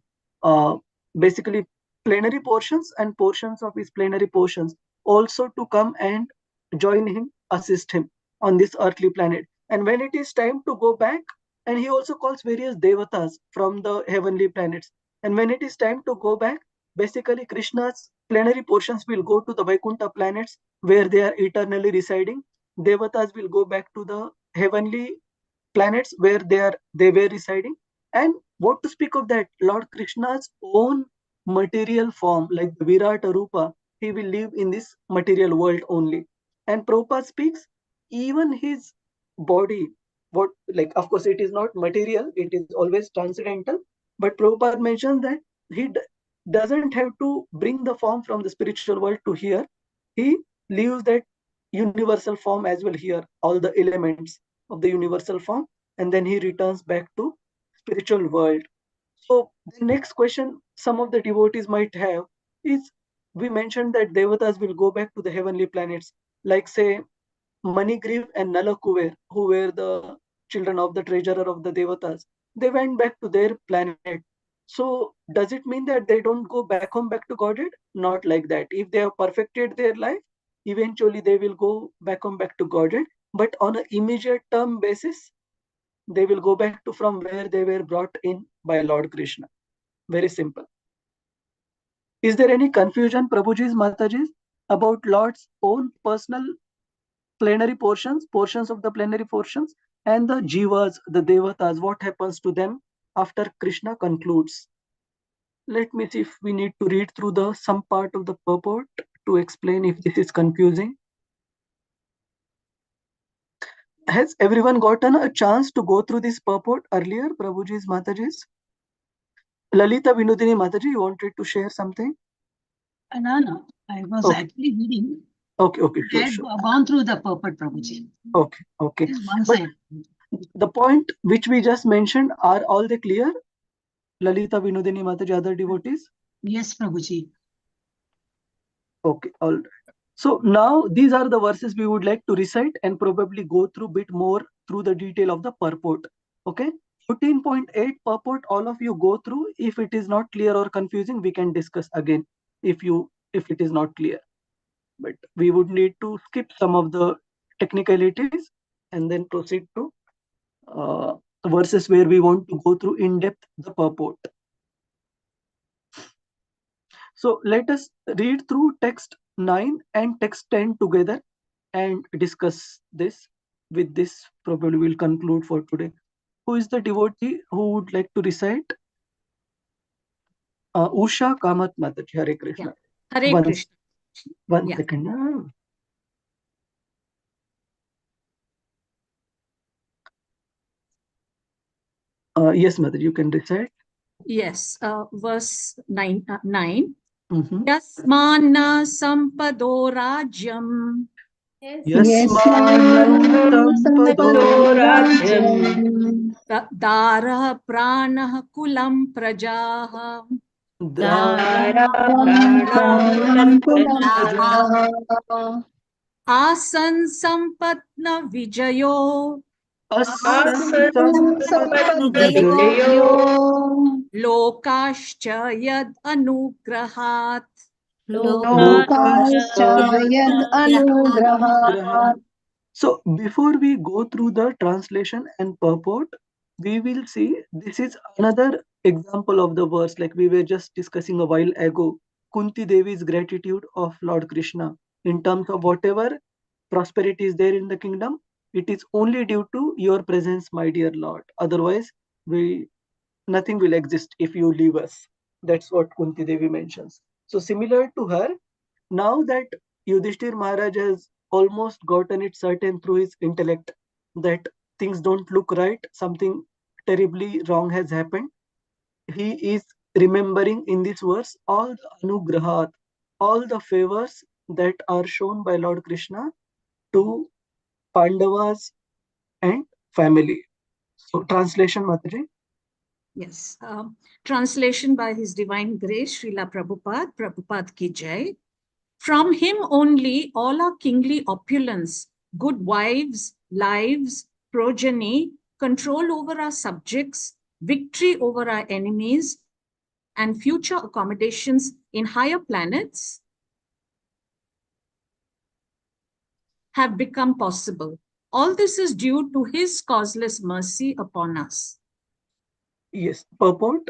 basically plenary portions and portions of his plenary portions also to come and join him, assist him on this earthly planet. And when it is time to go back, and he also calls various devatas from the heavenly planets. And when it is time to go back, basically Krishna's plenary portions will go to the Vaikuntha planets where they are eternally residing. Devatas will go back to the heavenly planets where they were residing. And what to speak of that, Lord Krishna's own material form, like the Virata Rupa, he will live in this material world only. And Prabhupada speaks, even his body, what, like, of course it is not material, it is always transcendental, but Prabhupada mentions that he doesn't have to bring the form from the spiritual world to here. He leaves that universal form as well here, all the elements of the universal form, and then he returns back to spiritual world. So the next question some of the devotees might have is, we mentioned that devatas will go back to the heavenly planets, like say Manigriv and Nalakuver, who were the children of the treasurer of the devatas. They went back to their planet. So does it mean that they don't go back home, back to Godhead? Not like that. If they have perfected their life, eventually they will go back home, back to Godhead. But on an immediate term basis, they will go back to from where they were brought in by Lord Krishna. Very simple. Is there any confusion, Prabhuji's, Mataji's, about Lord's own personal plenary portions of the plenary portions, and the jivas, the devatas, what happens to them after Krishna concludes? Let me see if we need to read through some part of the purport to explain if this is confusing. Has everyone gotten a chance to go through this purport earlier, Prabhuji's, Mataji's? Lalita Vinodini Mataji, you wanted to share something? No. I was actually reading. Okay, I had gone through the purport, Prabhuji. Okay. Just one But side. the point which we just mentioned, are all they clear? Lalita Vinodini Mataji, other devotees? Yes, Prabhuji. Okay, all right. So now these are the verses we would like to recite and probably go through a bit more through the detail of the purport. Okay. 14.8 purport, all of you go through. If it is not clear or confusing, we can discuss again if it is not clear. But we would need to skip some of the technicalities and then proceed to verses where we want to go through in depth the purport. So let us read through text 9 and text 10 together and discuss this. With this, probably we'll conclude for today. Who is the devotee who would like to recite? Usha Kamat Mataji, Hare Krishna. Hare Krishna. One second. Yes, Mataji, you can recite. Yes, verse 9. 9. Mm-hmm. Yasmana sampado rajyam. Yasmana sampado rajyam. Dara pranah kulam prajaha. Dara pranah kulam prajaha. Asan sampatna vijayo. Asan sampatna vijayo. Lokascha yad anugrahat. So before we go through the translation and purport, we will see this is another example of the verse like we were just discussing a while ago. Kunti Devi's gratitude of Lord Krishna in terms of whatever prosperity is there in the kingdom, it is only due to your presence, my dear Lord. Otherwise, nothing will exist if you leave us. That's what Kunti Devi mentions. So similar to her, now that Yudhishthir Maharaj has almost gotten it certain through his intellect that things don't look right, something terribly wrong has happened, he is remembering in this verse all the anugrahat, all the favors that are shown by Lord Krishna to Pandavas and family. So translation, Mataji. Yes. Translation by His Divine Grace, Srila Prabhupada Ki Jai. From him only all our kingly opulence, good wives, lives, progeny, control over our subjects, victory over our enemies, and future accommodations in higher planets have become possible. All this is due to his causeless mercy upon us. Yes, purport.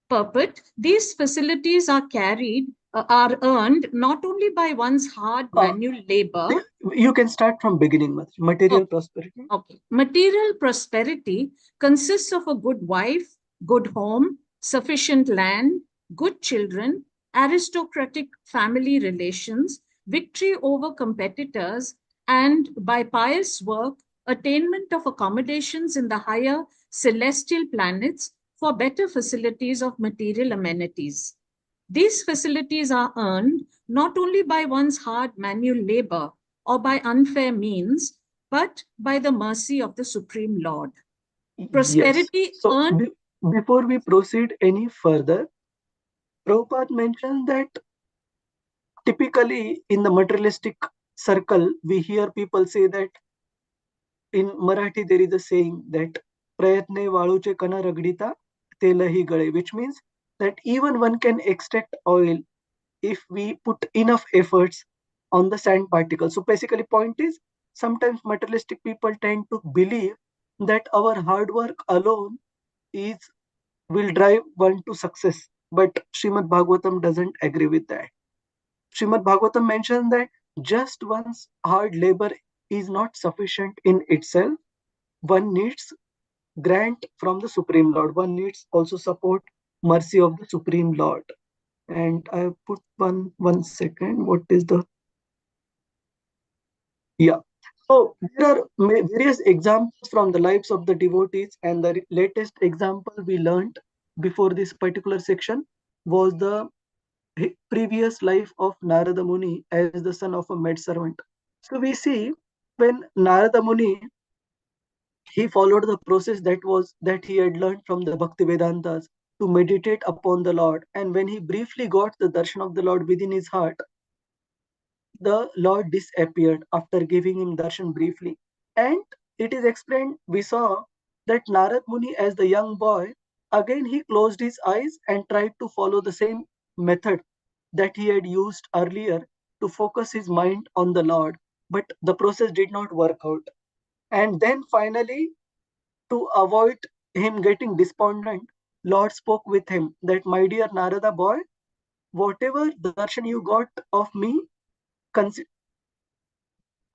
Purport. These facilities are earned not only by one's hard manual labor. You can start from beginning. Material prosperity. Okay. Material prosperity consists of a good wife, good home, sufficient land, good children, aristocratic family relations, victory over competitors, and by pious work, attainment of accommodations in the higher celestial planets for better facilities of material amenities. These facilities are earned not only by one's hard manual labor or by unfair means, but by the mercy of the Supreme Lord. Prosperity yes. So before we proceed any further, Prabhupada mentioned that typically in the materialistic circle, we hear people say that in Marathi there is a saying that prayatne valuche kana ragdita telahi gale, which means that even one can extract oil if we put enough efforts on the sand particles. So basically point is sometimes materialistic people tend to believe that our hard work alone will drive one to success. But Srimad Bhagavatam doesn't agree with that. Srimad Bhagavatam mentions that just one's hard labor is not sufficient in itself. One needs grant from the Supreme Lord. One needs also support, mercy of the Supreme Lord. And I put one second. What is the? Yeah. So there are various examples from the lives of the devotees, and the latest example we learned before this particular section was the previous life of Narada Muni as the son of a maidservant. So we see when Narada Muni, he followed the process that he had learned from the Bhakti Vedantas to meditate upon the Lord. And when he briefly got the darshan of the Lord within his heart, the Lord disappeared after giving him darshan briefly. And it is explained, we saw that Narad Muni, as the young boy, again he closed his eyes and tried to follow the same method that he had used earlier to focus his mind on the Lord. But the process did not work out. And then finally, to avoid him getting despondent, Lord spoke with him that, my dear Narada boy, whatever darshan you got of me,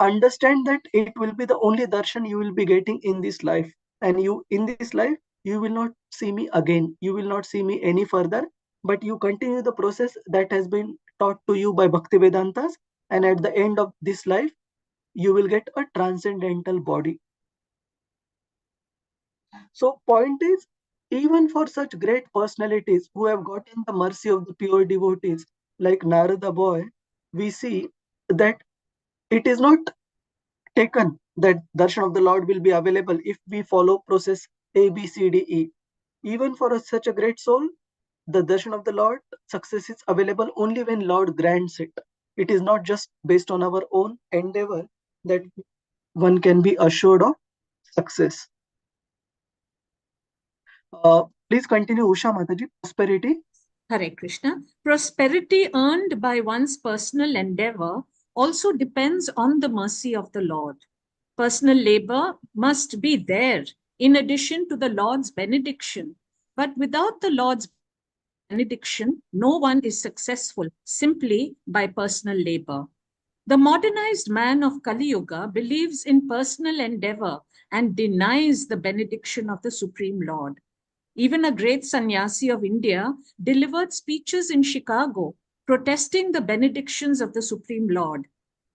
understand that it will be the only darshan you will be getting in this life. And you, in this life, you will not see me again. You will not see me any further, but you continue the process that has been taught to you by Bhakti Vedantas. And at the end of this life, you will get a transcendental body. So point is, even for such great personalities who have gotten the mercy of the pure devotees like Narada boy, we see that it is not taken that darshan of the Lord will be available if we follow process A, B, C, D, E. Even for such a great soul, the darshan of the Lord success is available only when Lord grants it. It is not just based on our own endeavor that one can be assured of success. Please continue, Usha Mataji. Prosperity. Hare Krishna. Prosperity earned by one's personal endeavor also depends on the mercy of the Lord. Personal labor must be there in addition to the Lord's benediction. But without the Lord's benediction, no one is successful simply by personal labor. The modernized man of Kali Yuga believes in personal endeavor and denies the benediction of the Supreme Lord. Even a great sannyasi of India delivered speeches in Chicago protesting the benedictions of the Supreme Lord.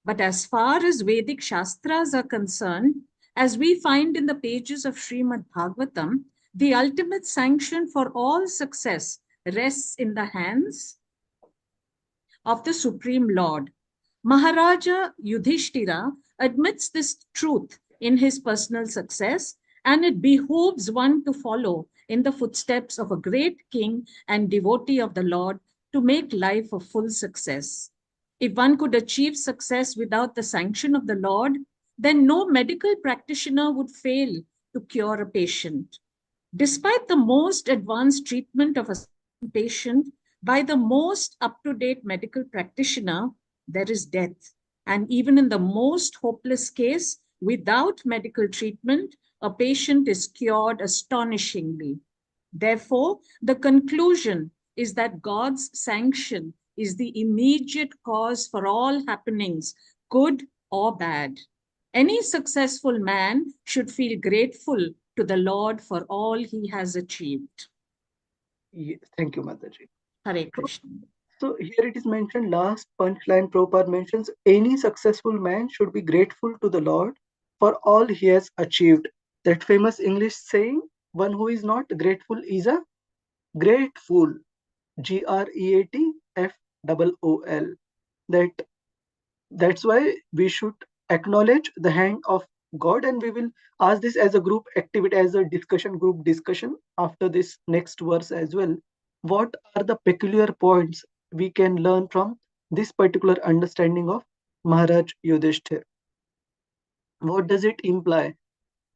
But as far as Vedic Shastras are concerned, as we find in the pages of Srimad Bhagavatam, the ultimate sanction for all success rests in the hands of the Supreme Lord. Maharaja Yudhishthira admits this truth in his personal success, and it behooves one to follow in the footsteps of a great king and devotee of the Lord to make life a full success. If one could achieve success without the sanction of the Lord, then no medical practitioner would fail to cure a patient. Despite the most advanced treatment of a patient by the most up-to-date medical practitioner, there is death. And even in the most hopeless case, without medical treatment, a patient is cured astonishingly. Therefore, the conclusion is that God's sanction is the immediate cause for all happenings, good or bad. Any successful man should feel grateful to the Lord for all he has achieved. Yes, thank you, Mataji. Hare Krishna. So here it is mentioned, last punchline Prabhupada mentions, any successful man should be grateful to the Lord for all he has achieved. That famous English saying, one who is not grateful is a grateful. GREATFOOL. That's why we should acknowledge the hand of God, and we will ask this as a group activity, as a discussion, group discussion after this next verse as well. What are the peculiar points we can learn from this particular understanding of Maharaj Yudhishthir? What does it imply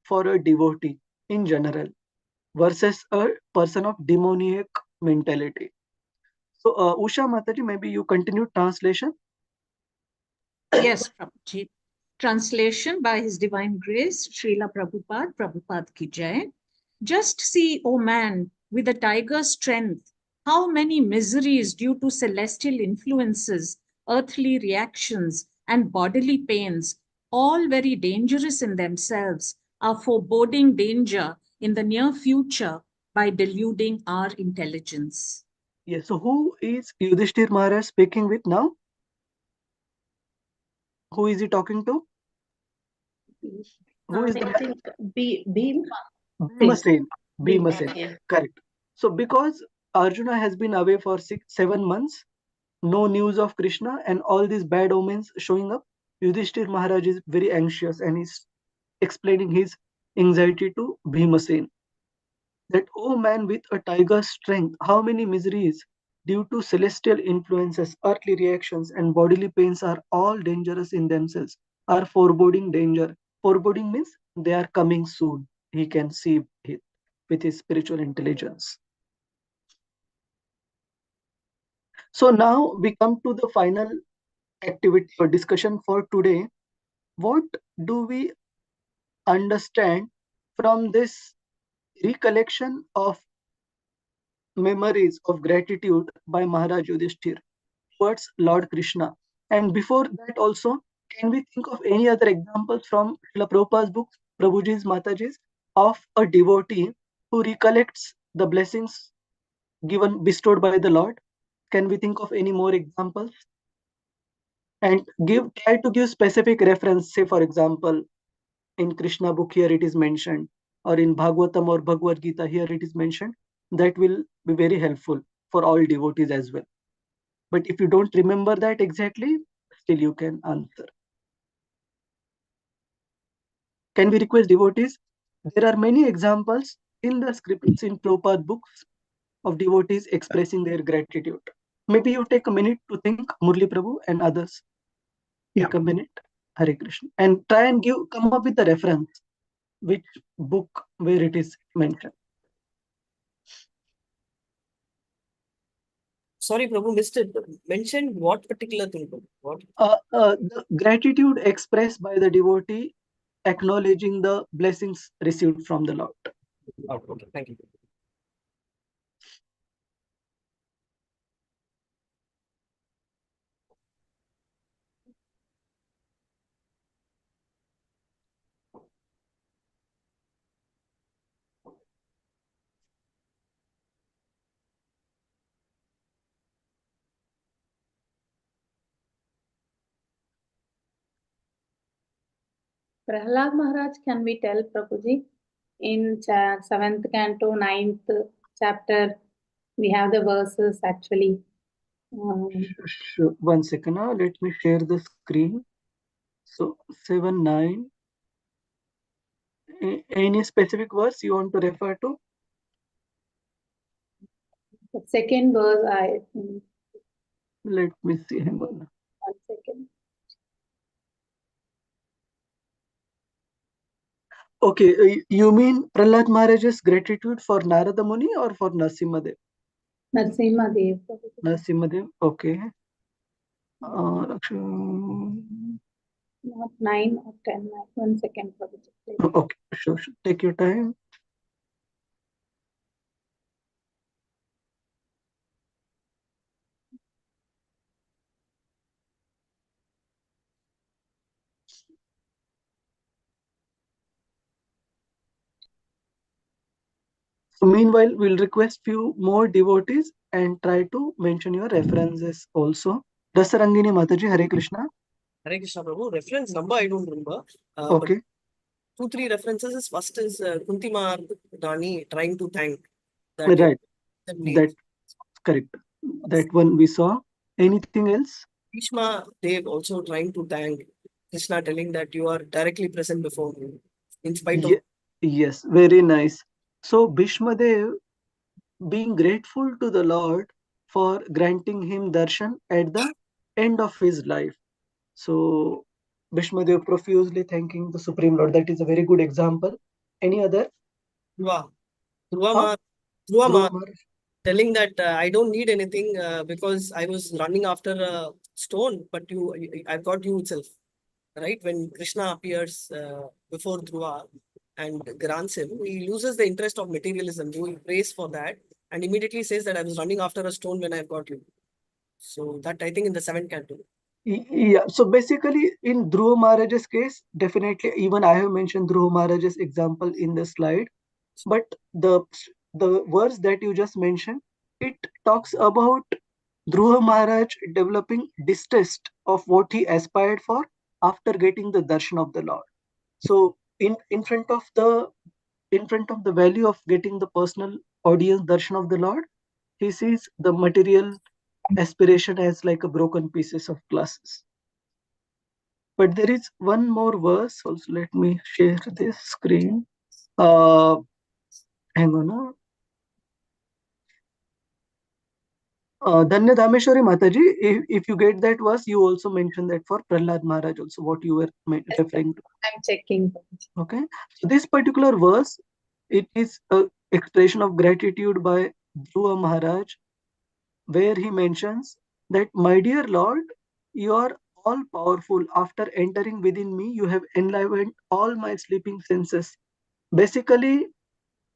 for a devotee in general versus a person of demoniac mentality? So, Usha Mataji, maybe you continue translation. Yes, Prabhuji. Translation by His Divine Grace, Srila Prabhupada, Prabhupada Ki Jai. Just see, O man, with a tiger's strength, how many miseries due to celestial influences, earthly reactions, and bodily pains, all very dangerous in themselves, are foreboding danger in the near future by deluding our intelligence. Yes, so who is Yudhishthir Maharaj speaking with now? Who is he talking to? Who is I think Bhim. Bhimasen. Bhimasen. Yeah. Correct. So because Arjuna has been away for 7 months, no news of Krishna, and all these bad omens showing up, Yudhishthir Maharaj is very anxious and he's explaining his anxiety to Bhimasen. That, oh man with a tiger's strength, how many miseries due to celestial influences, earthly reactions, and bodily pains are all dangerous in themselves, are foreboding danger. Foreboding means they are coming soon. he can see it with his spiritual intelligence. So now we come to the final activity or discussion for today. What do we understand from this recollection of memories of gratitude by Maharaj Yudhishthir towards Lord Krishna? And before that also, can we think of any other examples from Srila Prabhupada's books, Prabhuji's, Mataji's, of a devotee who recollects the blessings bestowed by the Lord? Can we think of any more examples? And try to give specific reference. Say, for example, in Krishna book here it is mentioned, or in Bhagavatam or Bhagavad Gita here it is mentioned. That will be very helpful for all devotees as well. But if you don't remember that exactly, still you can answer. Can we request devotees? There are many examples in the scripts in Prabhupada books of devotees expressing their gratitude. Maybe you take a minute to think, Murli Prabhu and others. Take a minute, Hare Krishna, and try and come up with a reference, which book where it is mentioned. Sorry, Prabhu, missed it. Mentioned what particular thing? What? The gratitude expressed by the devotee acknowledging the blessings received from the Lord. Oh, okay, thank you. Prahlad Maharaj, can we tell Prabhuji? In 7th canto, 9th chapter, we have the verses actually. Sure. 1 second. Let me share the screen. So 7, 9. Any specific verse you want to refer to? The second verse, Let me see. Hang on. 1 second. Okay, you mean Prahlad Maharaj's gratitude for Narada Muni or for Narasimhadev? Narasimhadev. Narasimhadev, okay. Not 9 or 10. 1 second. Prabhuji. Okay, sure. Take your time. So meanwhile, we'll request few more devotees and try to mention your references also. Dasarangini Mataji, Hare Krishna. Hare Krishna, Prabhu. Reference number I don't remember. Okay. But 2-3 references. First is Kuntimar Rani trying to thank. Right. That's correct. That one we saw. Anything else? Bhishma Dev also trying to thank Krishna, telling that you are directly present before me, in spite of. Yes, very nice. So Bhishma Dev being grateful to the Lord for granting him darshan at the end of his life. So Bhishma Dev profusely thanking the Supreme Lord. That is a very good example. Any other? Dhruva telling that I don't need anything because I was running after a stone, but I've got you itself. Right? When Krishna appears before Dhruva and grants him, he loses the interest of materialism. He prays for that and immediately says that I was running after a stone when I've got you. So that I think in the 7th canto. Yeah, so basically in Dhruva Maharaj's case, definitely even I have mentioned Dhruva Maharaj's example in the slide, but the verse that you just mentioned, it talks about Dhruva Maharaj developing distaste of what he aspired for after getting the darshan of the Lord. So in front of the value of getting the personal audience darshan of the Lord, he sees the material aspiration as like a broken pieces of glasses. But there is one more verse also. Let me share this screen. Hang on. Dhanya Dhameshwari Mataji, if you get that verse, you also mentioned that for Prahlad Maharaj also, what you were referring to. I'm checking. Okay. So this particular verse, it is an expression of gratitude by Dhruva Maharaj, where he mentions that, my dear Lord, you are all powerful. After entering within me, you have enlivened all my sleeping senses. Basically,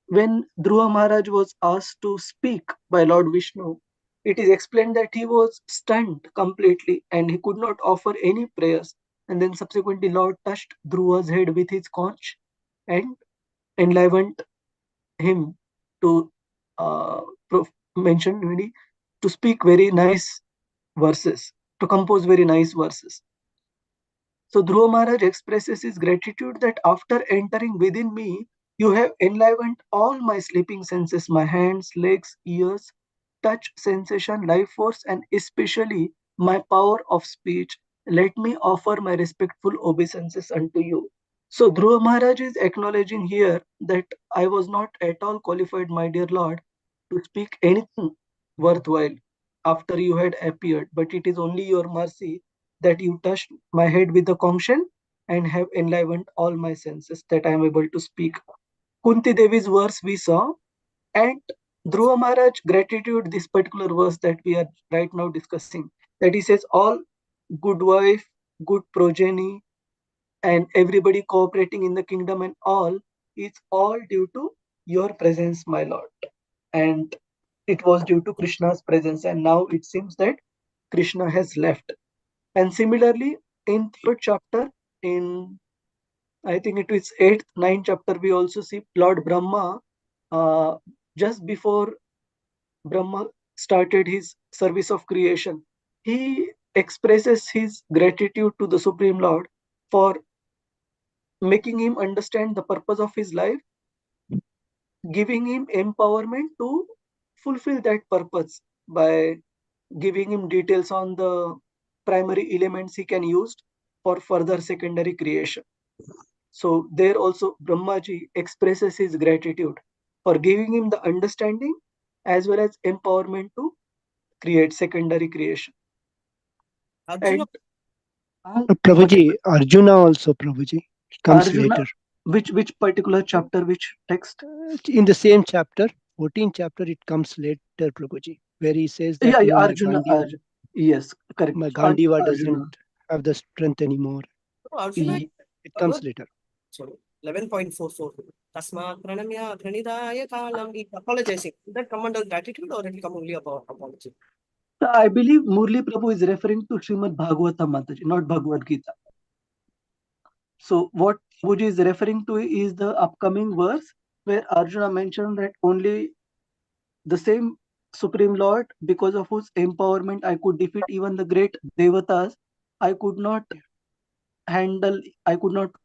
when Dhruva Maharaj was asked to speak by Lord Vishnu, it is explained that he was stunned completely and he could not offer any prayers. And then subsequently, Lord touched Dhruva's head with his conch and enlivened him to mention really to speak very nice verses, to compose very nice verses. So Dhruva Maharaj expresses his gratitude that after entering within me, you have enlivened all my sleeping senses, my hands, legs, ears, touch, sensation, life force, and especially my power of speech. Let me offer my respectful obeisances unto you. So Dhruva Maharaj is acknowledging here that I was not at all qualified, my dear Lord, to speak anything worthwhile after you had appeared, but it is only your mercy that you touched my head with the conch shell and have enlivened all my senses that I am able to speak. Kunti Devi's verse we saw, and Dhruva Maharaj gratitude, this particular verse that we are right now discussing, that he says, all good wife, good progeny, and everybody cooperating in the kingdom and all, is all due to your presence, my Lord. And it was due to Krishna's presence, and now it seems that Krishna has left. And similarly, in third chapter, in I think it is 8th, 9th chapter, we also see Lord Brahma, just before Brahma started his service of creation, he expresses his gratitude to the Supreme Lord for making him understand the purpose of his life, giving him empowerment to fulfill that purpose by giving him details on the primary elements he can use for further secondary creation. So there also Brahmaji expresses his gratitude for giving him the understanding as well as empowerment to create secondary creation. Arjuna, Prabhuji, Arjuna also, Prabhuji, comes Arjuna, later. which particular chapter, which text? In the same chapter, 14th chapter, it comes later, Prabhuji, where he says that, Yeah, my Arjuna, Gandiva, yes, correct. my Gandiva Arjuna. doesn't have the strength anymore. Arjuna, It comes later. sorry, 11.44. Tasma Pranamya Pranidaya Kalam, apologizing. Does that come under gratitude or it will come only about apology? I believe Murli Prabhu is referring to Srimad Bhagavatam Mataji, not Bhagavad Gita. So what Prabhuji is referring to is the upcoming verse where Arjuna mentioned that only the same Supreme Lord, because of whose empowerment I could defeat even the great Devatas, I could not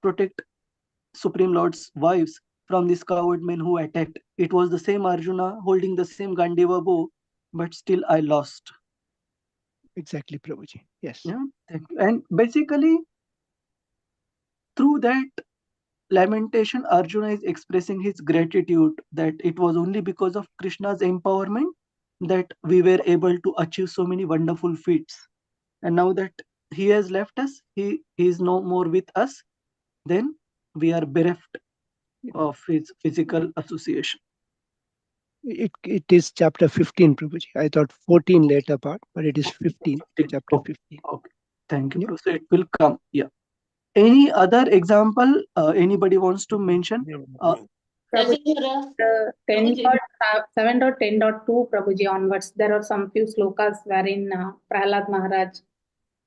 protect Supreme Lord's wives from these coward men who attacked. It was the same Arjuna holding the same Gandiva bow, but still I lost. Exactly, Prabhuji. Yes. Yeah, thank you. And basically, through that lamentation, Arjuna is expressing his gratitude that it was only because of Krishna's empowerment that we were able to achieve so many wonderful feats. And now that he has left us, he is no more with us, then we are bereft of his physical association. It is chapter 15, Prabhuji. I thought 14 later part, but it is 15, chapter 15. Okay. Thank you, Professor. It will come. Yeah. Any other example anybody wants to mention? Prabhuji, 7.10.2 Prabhuji onwards, there are some few slokas wherein Prahlad Maharaj.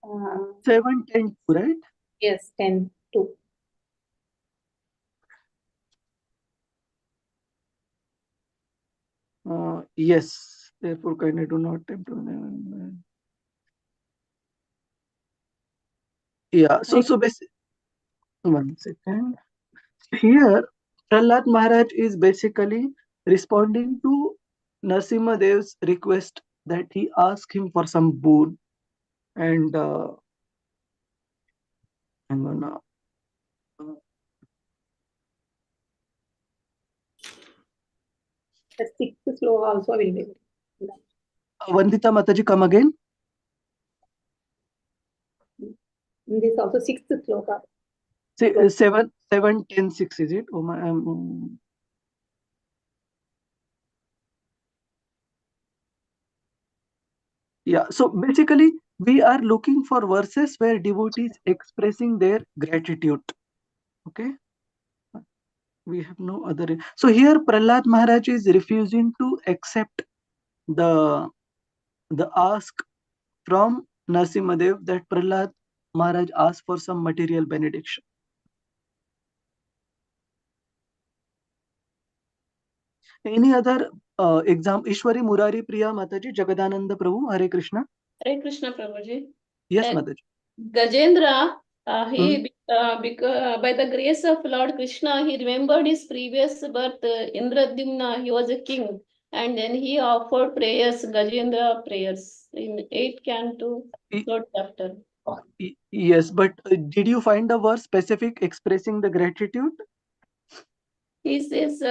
7.10, right? Yes, 10.2. Yes. Therefore, kindly do not tempt me. Yeah. So basically, one second. Here, Prahlad Maharaj is basically responding to Narasimha Dev's request that he ask him for some boon. And I'm gonna. The 6th sloka also will be. Vandita Mataji, come again. This also 6th sloka. 7, 10, 6, is it? Oh my, yeah, so basically we are looking for verses where devotees expressing their gratitude. Okay, we have no other. So here Prahlad Maharaj is refusing to accept the ask from Narasimhadev that Prahlad Maharaj asked for some material benediction. Any other example? Ishwari Murari Priya Mataji, Jagadananda Prabhu, Hare Krishna. Hare Krishna, Prabhuji. Yes, Mataji. Gajendra, by the grace of Lord Krishna, he remembered his previous birth, Indradyumna, he was a king, and then he offered prayers, Gajendra prayers, in 8th Canto, 3rd chapter. Yes, but did you find a verse specific expressing the gratitude? He says,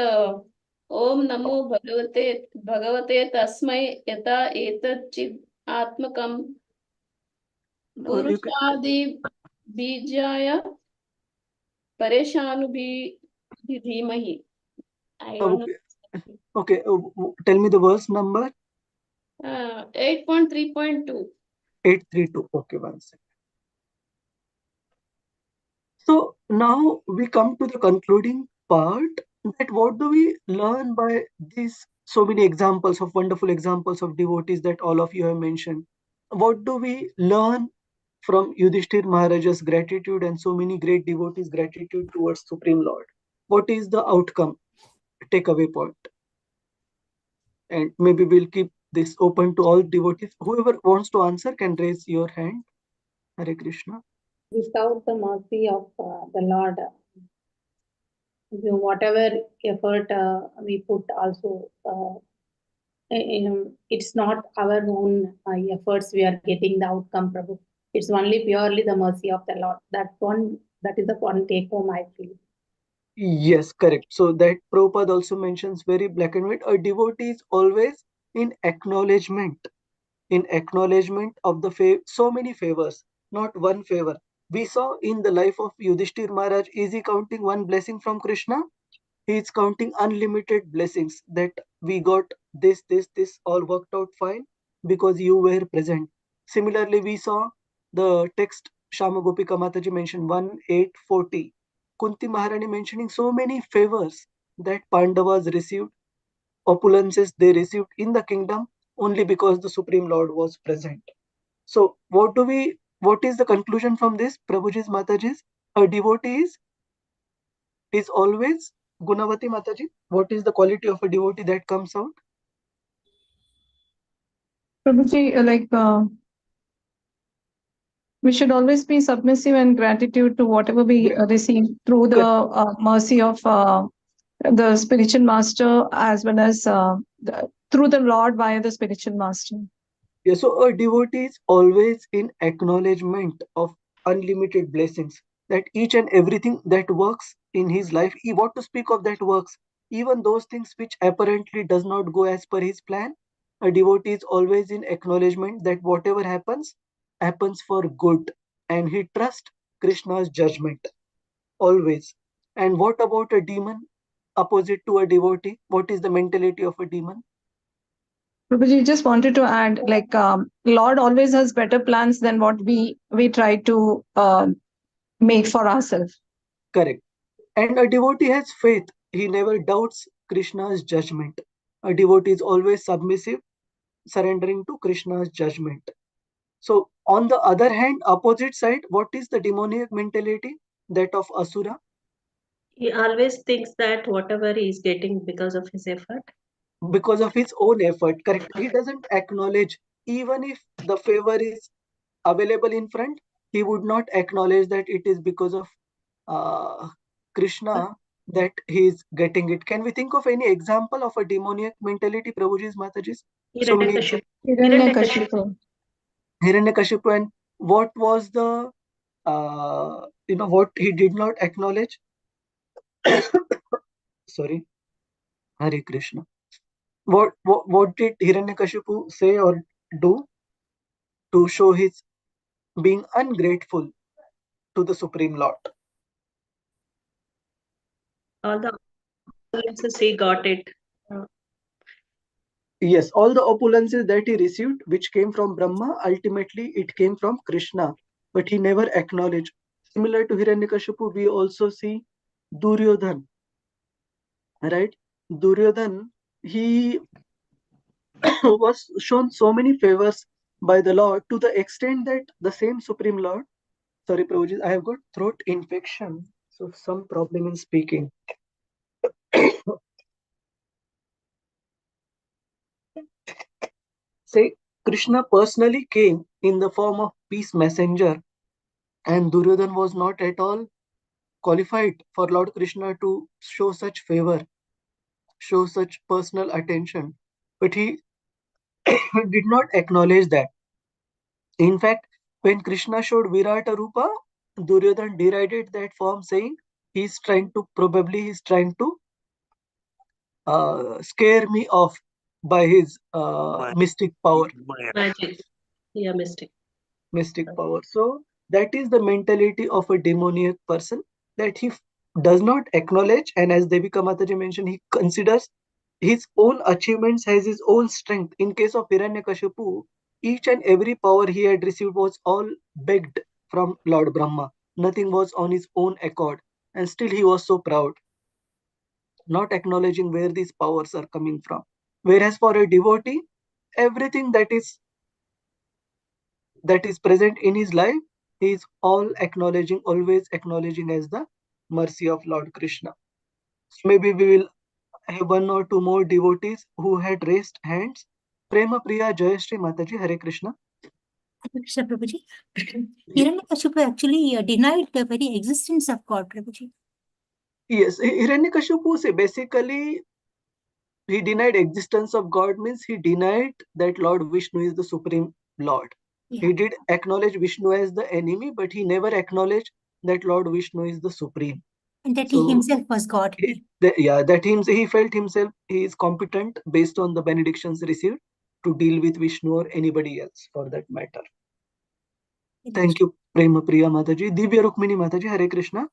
Om Namo Bhagavate Tasmai Yata Etat Chid Atmakam Purushadi Bijaya Pareshanubhi Dhimahi. I don't know. Okay, tell me the verse number. 8.3.2. 832. Okay, one second. So now we come to the concluding part, that what do we learn by these so many examples of wonderful examples of devotees that all of you have mentioned? What do we learn from Yudhishthir Maharaj's gratitude and so many great devotees' gratitude towards Supreme Lord? What is the outcome, takeaway point? And maybe we'll keep this open to all devotees. Whoever wants to answer can raise your hand. Hare Krishna. Without the mercy of the Lord, whatever effort we put also, it's not our own efforts we are getting the outcome, Prabhu. It's only purely the mercy of the Lord. That is the one take home, I feel. Yes, correct. So that Prabhupada also mentions very black and white. A devotee is always in acknowledgement of the so many favors, not one favor. We saw in the life of Yudhishthir Maharaj, is he counting one blessing from Krishna? He is counting unlimited blessings, that we got this all worked out fine because you were present. Similarly, we saw the text Shama Gopika Mataji mentioned 1:840. Kunti Maharani mentioning so many favors that Pandavas received, opulences they received in the kingdom only because the Supreme Lord was present. So what is the conclusion from this, Prabhuji's Mataji's? A devotee is always Gunavati Mataji. What is the quality of a devotee that comes out? Prabhuji, we should always be submissive and gratitude to whatever we receive through the mercy of the spiritual master, as well as through the Lord via the spiritual master. Yeah, so a devotee is always in acknowledgement of unlimited blessings, that each and everything that works in his life, what to speak of that works, even those things which apparently does not go as per his plan, a devotee is always in acknowledgement that whatever happens for good, and he trusts Krishna's judgment always. And what about a demon opposite to a devotee? What is the mentality of a demon? Prabhuji, just wanted to add, Lord always has better plans than what we try to make for ourselves. Correct. And a devotee has faith. He never doubts Krishna's judgment. A devotee is always submissive, surrendering to Krishna's judgment. So on the other hand, opposite side, what is the demoniac mentality? That of Asura? He always thinks that whatever he is getting because of his effort. Because of his own effort, correct. He doesn't acknowledge, even if the favor is available in front, he would not acknowledge that it is because of Krishna that he is getting it. Can we think of any example of a demoniac mentality, Prabhuji's Mataji's? So many Hiranyakashipu. Hiranyakashipu, and what was the what he did not acknowledge? Sorry, Hare Krishna. What did Hiranyakashipu say or do to show his being ungrateful to the Supreme Lord? All the opulences he got it. Yes, all the opulences that he received, which came from Brahma, ultimately it came from Krishna, but he never acknowledged. Similar to Hiranyakashipu, we also see Duryodhan, right? Duryodhan, he was shown so many favors by the Lord to the extent that the same Supreme Lord, sorry, Prabhuji, I have got throat infection, so some problem in speaking. Say, Krishna personally came in the form of peace messenger, and Duryodhan was not at all qualified for Lord Krishna to show such favor, show such personal attention. But he did not acknowledge that. In fact, when Krishna showed Virata Rupa, Duryodhan derided that form, saying he's trying to scare me off by his mystic power. Magic. Yeah, Mystic power. So that is the mentality of a demoniac person, that he does not acknowledge, and as Devika Mataji mentioned, he considers his own achievements as his own strength. In case of Hiranyakashipu, each and every power he had received was all begged from Lord Brahma. Nothing was on his own accord, and still he was so proud, not acknowledging where these powers are coming from. Whereas for a devotee, everything that is present in his life, he is always acknowledging as the mercy of Lord Krishna. So maybe we will have one or two more devotees who had raised hands. Prema Priya Jayashri Mataji, Hare Krishna. Hare Krishna, Prabhuji. Hiranyakashipu actually denied the very existence of God, Prabhuji. Yes, Hiranyakashipu say basically he denied existence of God, means he denied that Lord Vishnu is the Supreme Lord. Yeah. He did acknowledge Vishnu as the enemy, but he never acknowledged that Lord Vishnu is the Supreme. And that So, he himself was God. he felt himself he is competent based on the benedictions received to deal with Vishnu or anybody else for that matter. Thank you, Prema Priya Mataji. Divya Rukmini Mataji, Hare Krishna.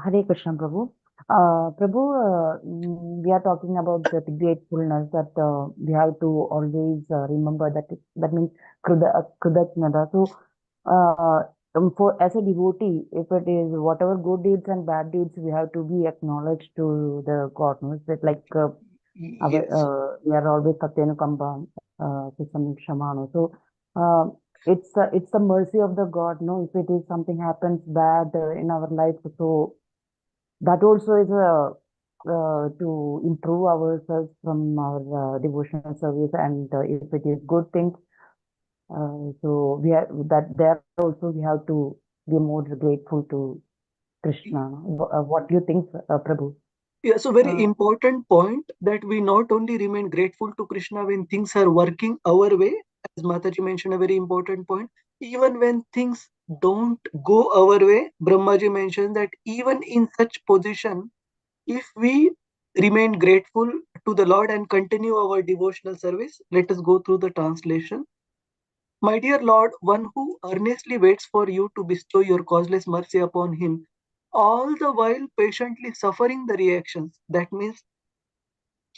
Hare Krishna, Prabhu. We are talking about the gratefulness that we have to always remember that means Krudatnada. So, for as a devotee, if it is whatever good deeds and bad deeds, we have to be acknowledged to the God. No? That like we are always Satyanu Kamba, Sisam Shamano. So, it's the mercy of the God. No, if it is something happens bad in our life, so that also is to improve ourselves from our devotional service, and if it is good things, so we have that there also we have to be more grateful to Krishna. What do you think, Prabhu? Yeah, so very important point that we not only remain grateful to Krishna when things are working our way, as Mataji mentioned, a very important point. Even when things don't go our way, Brahmaji mentioned that even in such position, if we remain grateful to the Lord and continue our devotional service, let us go through the translation. My dear Lord, one who earnestly waits for you to bestow your causeless mercy upon him, all the while patiently suffering the reactions. That means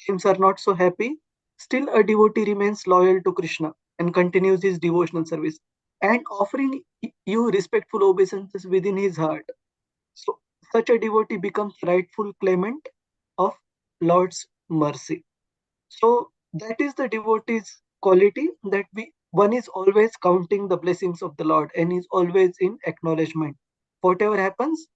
things are not so happy. Still, a devotee remains loyal to Krishna and continues his devotional service and offering you respectful obeisances within his heart. So, such a devotee becomes rightful claimant of Lord's mercy. So, that is the devotee's quality, that one is always counting the blessings of the Lord and is always in acknowledgement. Whatever happens,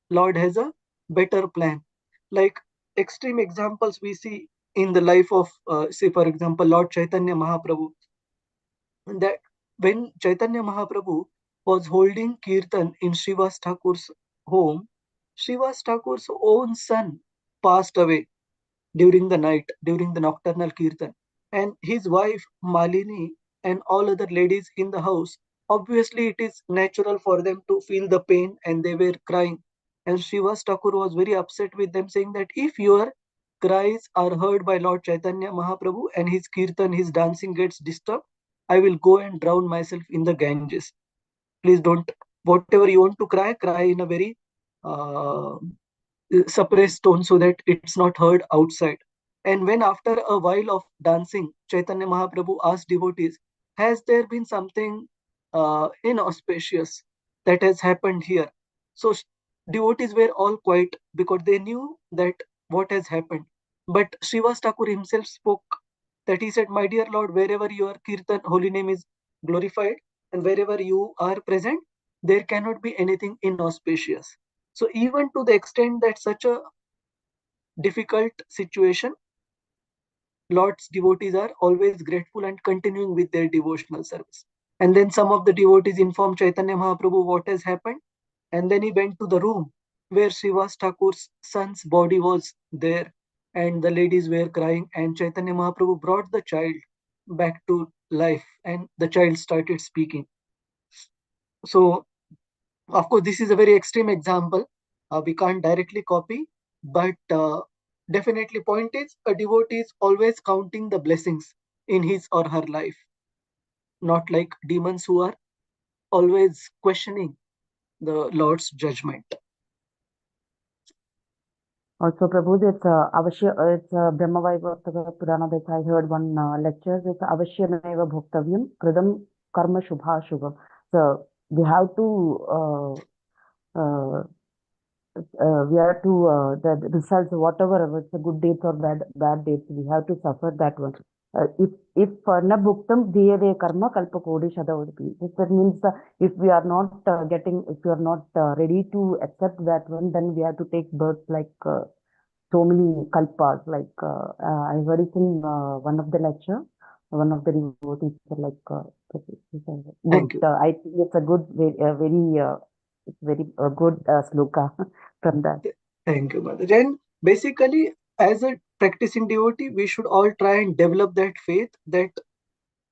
Lord has a better plan. Like extreme examples we see in the life of, say for example, Lord Chaitanya Mahaprabhu. That when Chaitanya Mahaprabhu was holding kirtan in Srivas Thakur's home, Srivas Thakur's own son passed away during the night, during the nocturnal kirtan. And his wife Malini and all other ladies in the house, obviously it is natural for them to feel the pain and they were crying. And Srivas Thakur was very upset with them, saying that if your cries are heard by Lord Chaitanya Mahaprabhu and his kirtan, his dancing gets disturbed, I will go and drown myself in the Ganges. Please don't, whatever you want to cry, cry in a very suppressed tone so that it's not heard outside. And when after a while of dancing, Chaitanya Mahaprabhu asked devotees, has there been something inauspicious that has happened here? So devotees were all quiet because they knew that what has happened. But Srivas Thakur himself spoke that he said, my dear Lord, wherever your kirtan, holy name is glorified, and wherever you are present, there cannot be anything inauspicious. So even to the extent that such a difficult situation, Lord's devotees are always grateful and continuing with their devotional service. And then some of the devotees informed Chaitanya Mahaprabhu what has happened. And then he went to the room where Srivas Thakur's son's body was there. And the ladies were crying. And Chaitanya Mahaprabhu brought the child back to life. And the child started speaking. So, of course, this is a very extreme example. We can't directly copy. But definitely point is, a devotee is always counting the blessings in his or her life. Not like demons who are always questioning the Lord's judgment. Also, Prabhu, it's Brahma Vaibhav Purana that I heard one lecture. It's Avashyanaiva Bhoktavyam Kridam Karma Shubha Shubham. So we have to the results, whatever, it's a good dates or bad dates, we have to suffer that one. If na bhuktam diyade karma kalpa kodi shadavati. That means if we are not if we are not ready to accept that one, then we have to take birth like so many kalpas. Like I heard it in one of the lecture, one of the devotees like Thank you. I think it's a good, very good sloka from that. Thank you, Mother. And basically, as a practicing devotee, we should all try and develop that faith that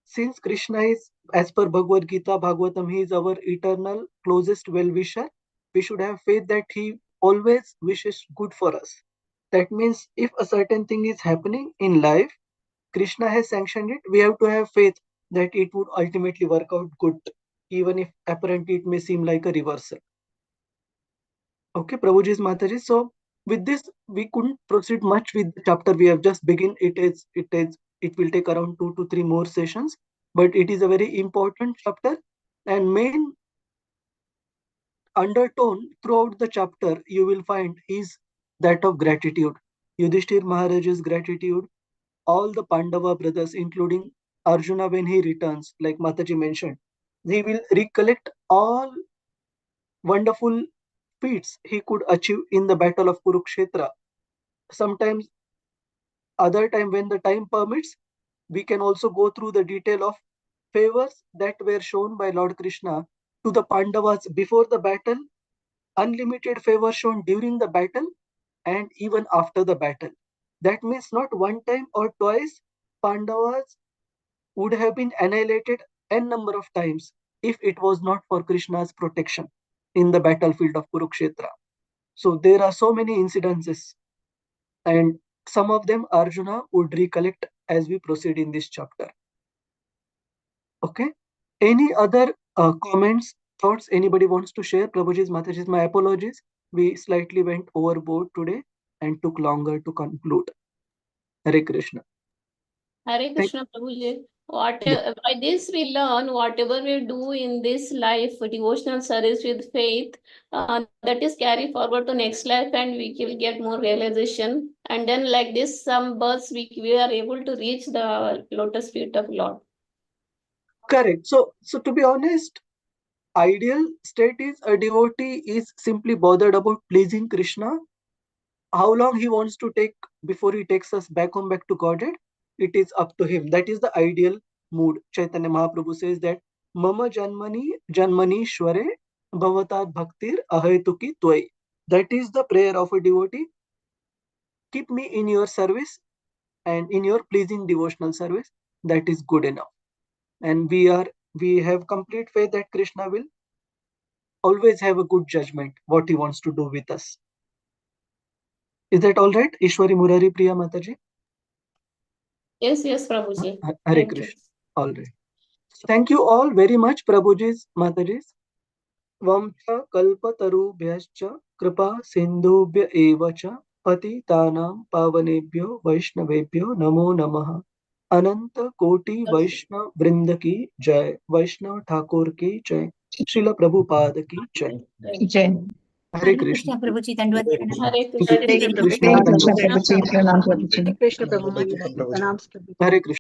since Krishna is, as per Bhagavad Gita, Bhagavatam, he is our eternal closest well-wisher, we should have faith that he always wishes good for us. That means if a certain thing is happening in life, Krishna has sanctioned it, we have to have faith that it would ultimately work out good, even if apparently it may seem like a reversal. Okay, Prabhuji's Mataji. So with this, we couldn't proceed much with the chapter. We have just begun. It will take around 2 to 3 more sessions, but it is a very important chapter, and main undertone throughout the chapter you will find is that of gratitude. Yudhishthir Maharaj's gratitude, all the Pandava brothers, including Arjuna when he returns, like Mataji mentioned, he will recollect all wonderful feats he could achieve in the battle of Kurukshetra. Sometimes, other time when the time permits, we can also go through the detail of favors that were shown by Lord Krishna to the Pandavas before the battle, unlimited favor shown during the battle, and even after the battle. That means not one time or twice, Pandavas would have been annihilated n number of times if it was not for Krishna's protection in the battlefield of Kurukshetra. So there are so many incidences, and some of them Arjuna would recollect as we proceed in this chapter. Okay. Any other comments, thoughts anybody wants to share? Prabhuji's, Mataji's, my apologies. We slightly went overboard today and took longer to conclude. Hare Krishna. Hare Krishna, Prabhuji. By this we learn whatever we do in this life, devotional service with faith, that is carry forward to next life, and we will get more realization. And then like this, some births we are able to reach the lotus feet of Lord. Correct. So to be honest, ideal state is a devotee is simply bothered about pleasing Krishna. How long he wants to take before he takes us back home, back to Godhead, it is up to him. That is the ideal mood. Chaitanya Mahaprabhu says that Mama Janmani Shware Bhavatat Bhaktir Ahaituki Tvai. That is the prayer of a devotee. Keep me in your service and in your pleasing devotional service. That is good enough. And we have complete faith that Krishna will always have a good judgment what he wants to do with us. Is that all right, Ishwari Murari Priya Mataji? Yes, Prabhuji. Hare Thank you. Krishna. All right. Thank you all very much, Prabhuji's, Mataji's. Vamcha kalpatarubhyascha kripa sindhubhya eva cha patitanam pavanebhyo vaishnavebhyo namo namaha. Ananta Koti Vaishnav Vrinda ki Jai. Vaishnav Thakur ki Jai. Srila Prabhupada ki Jai. Jai. Hare Krishna. Prabhuji, Dandavad Pranam. Hare Thank you. Krishna. Krishna, Krishna Prabhuji, Pranam Prabhuji. Krishna Prabhuji, Pranams Prabhuji. Hare Krishna.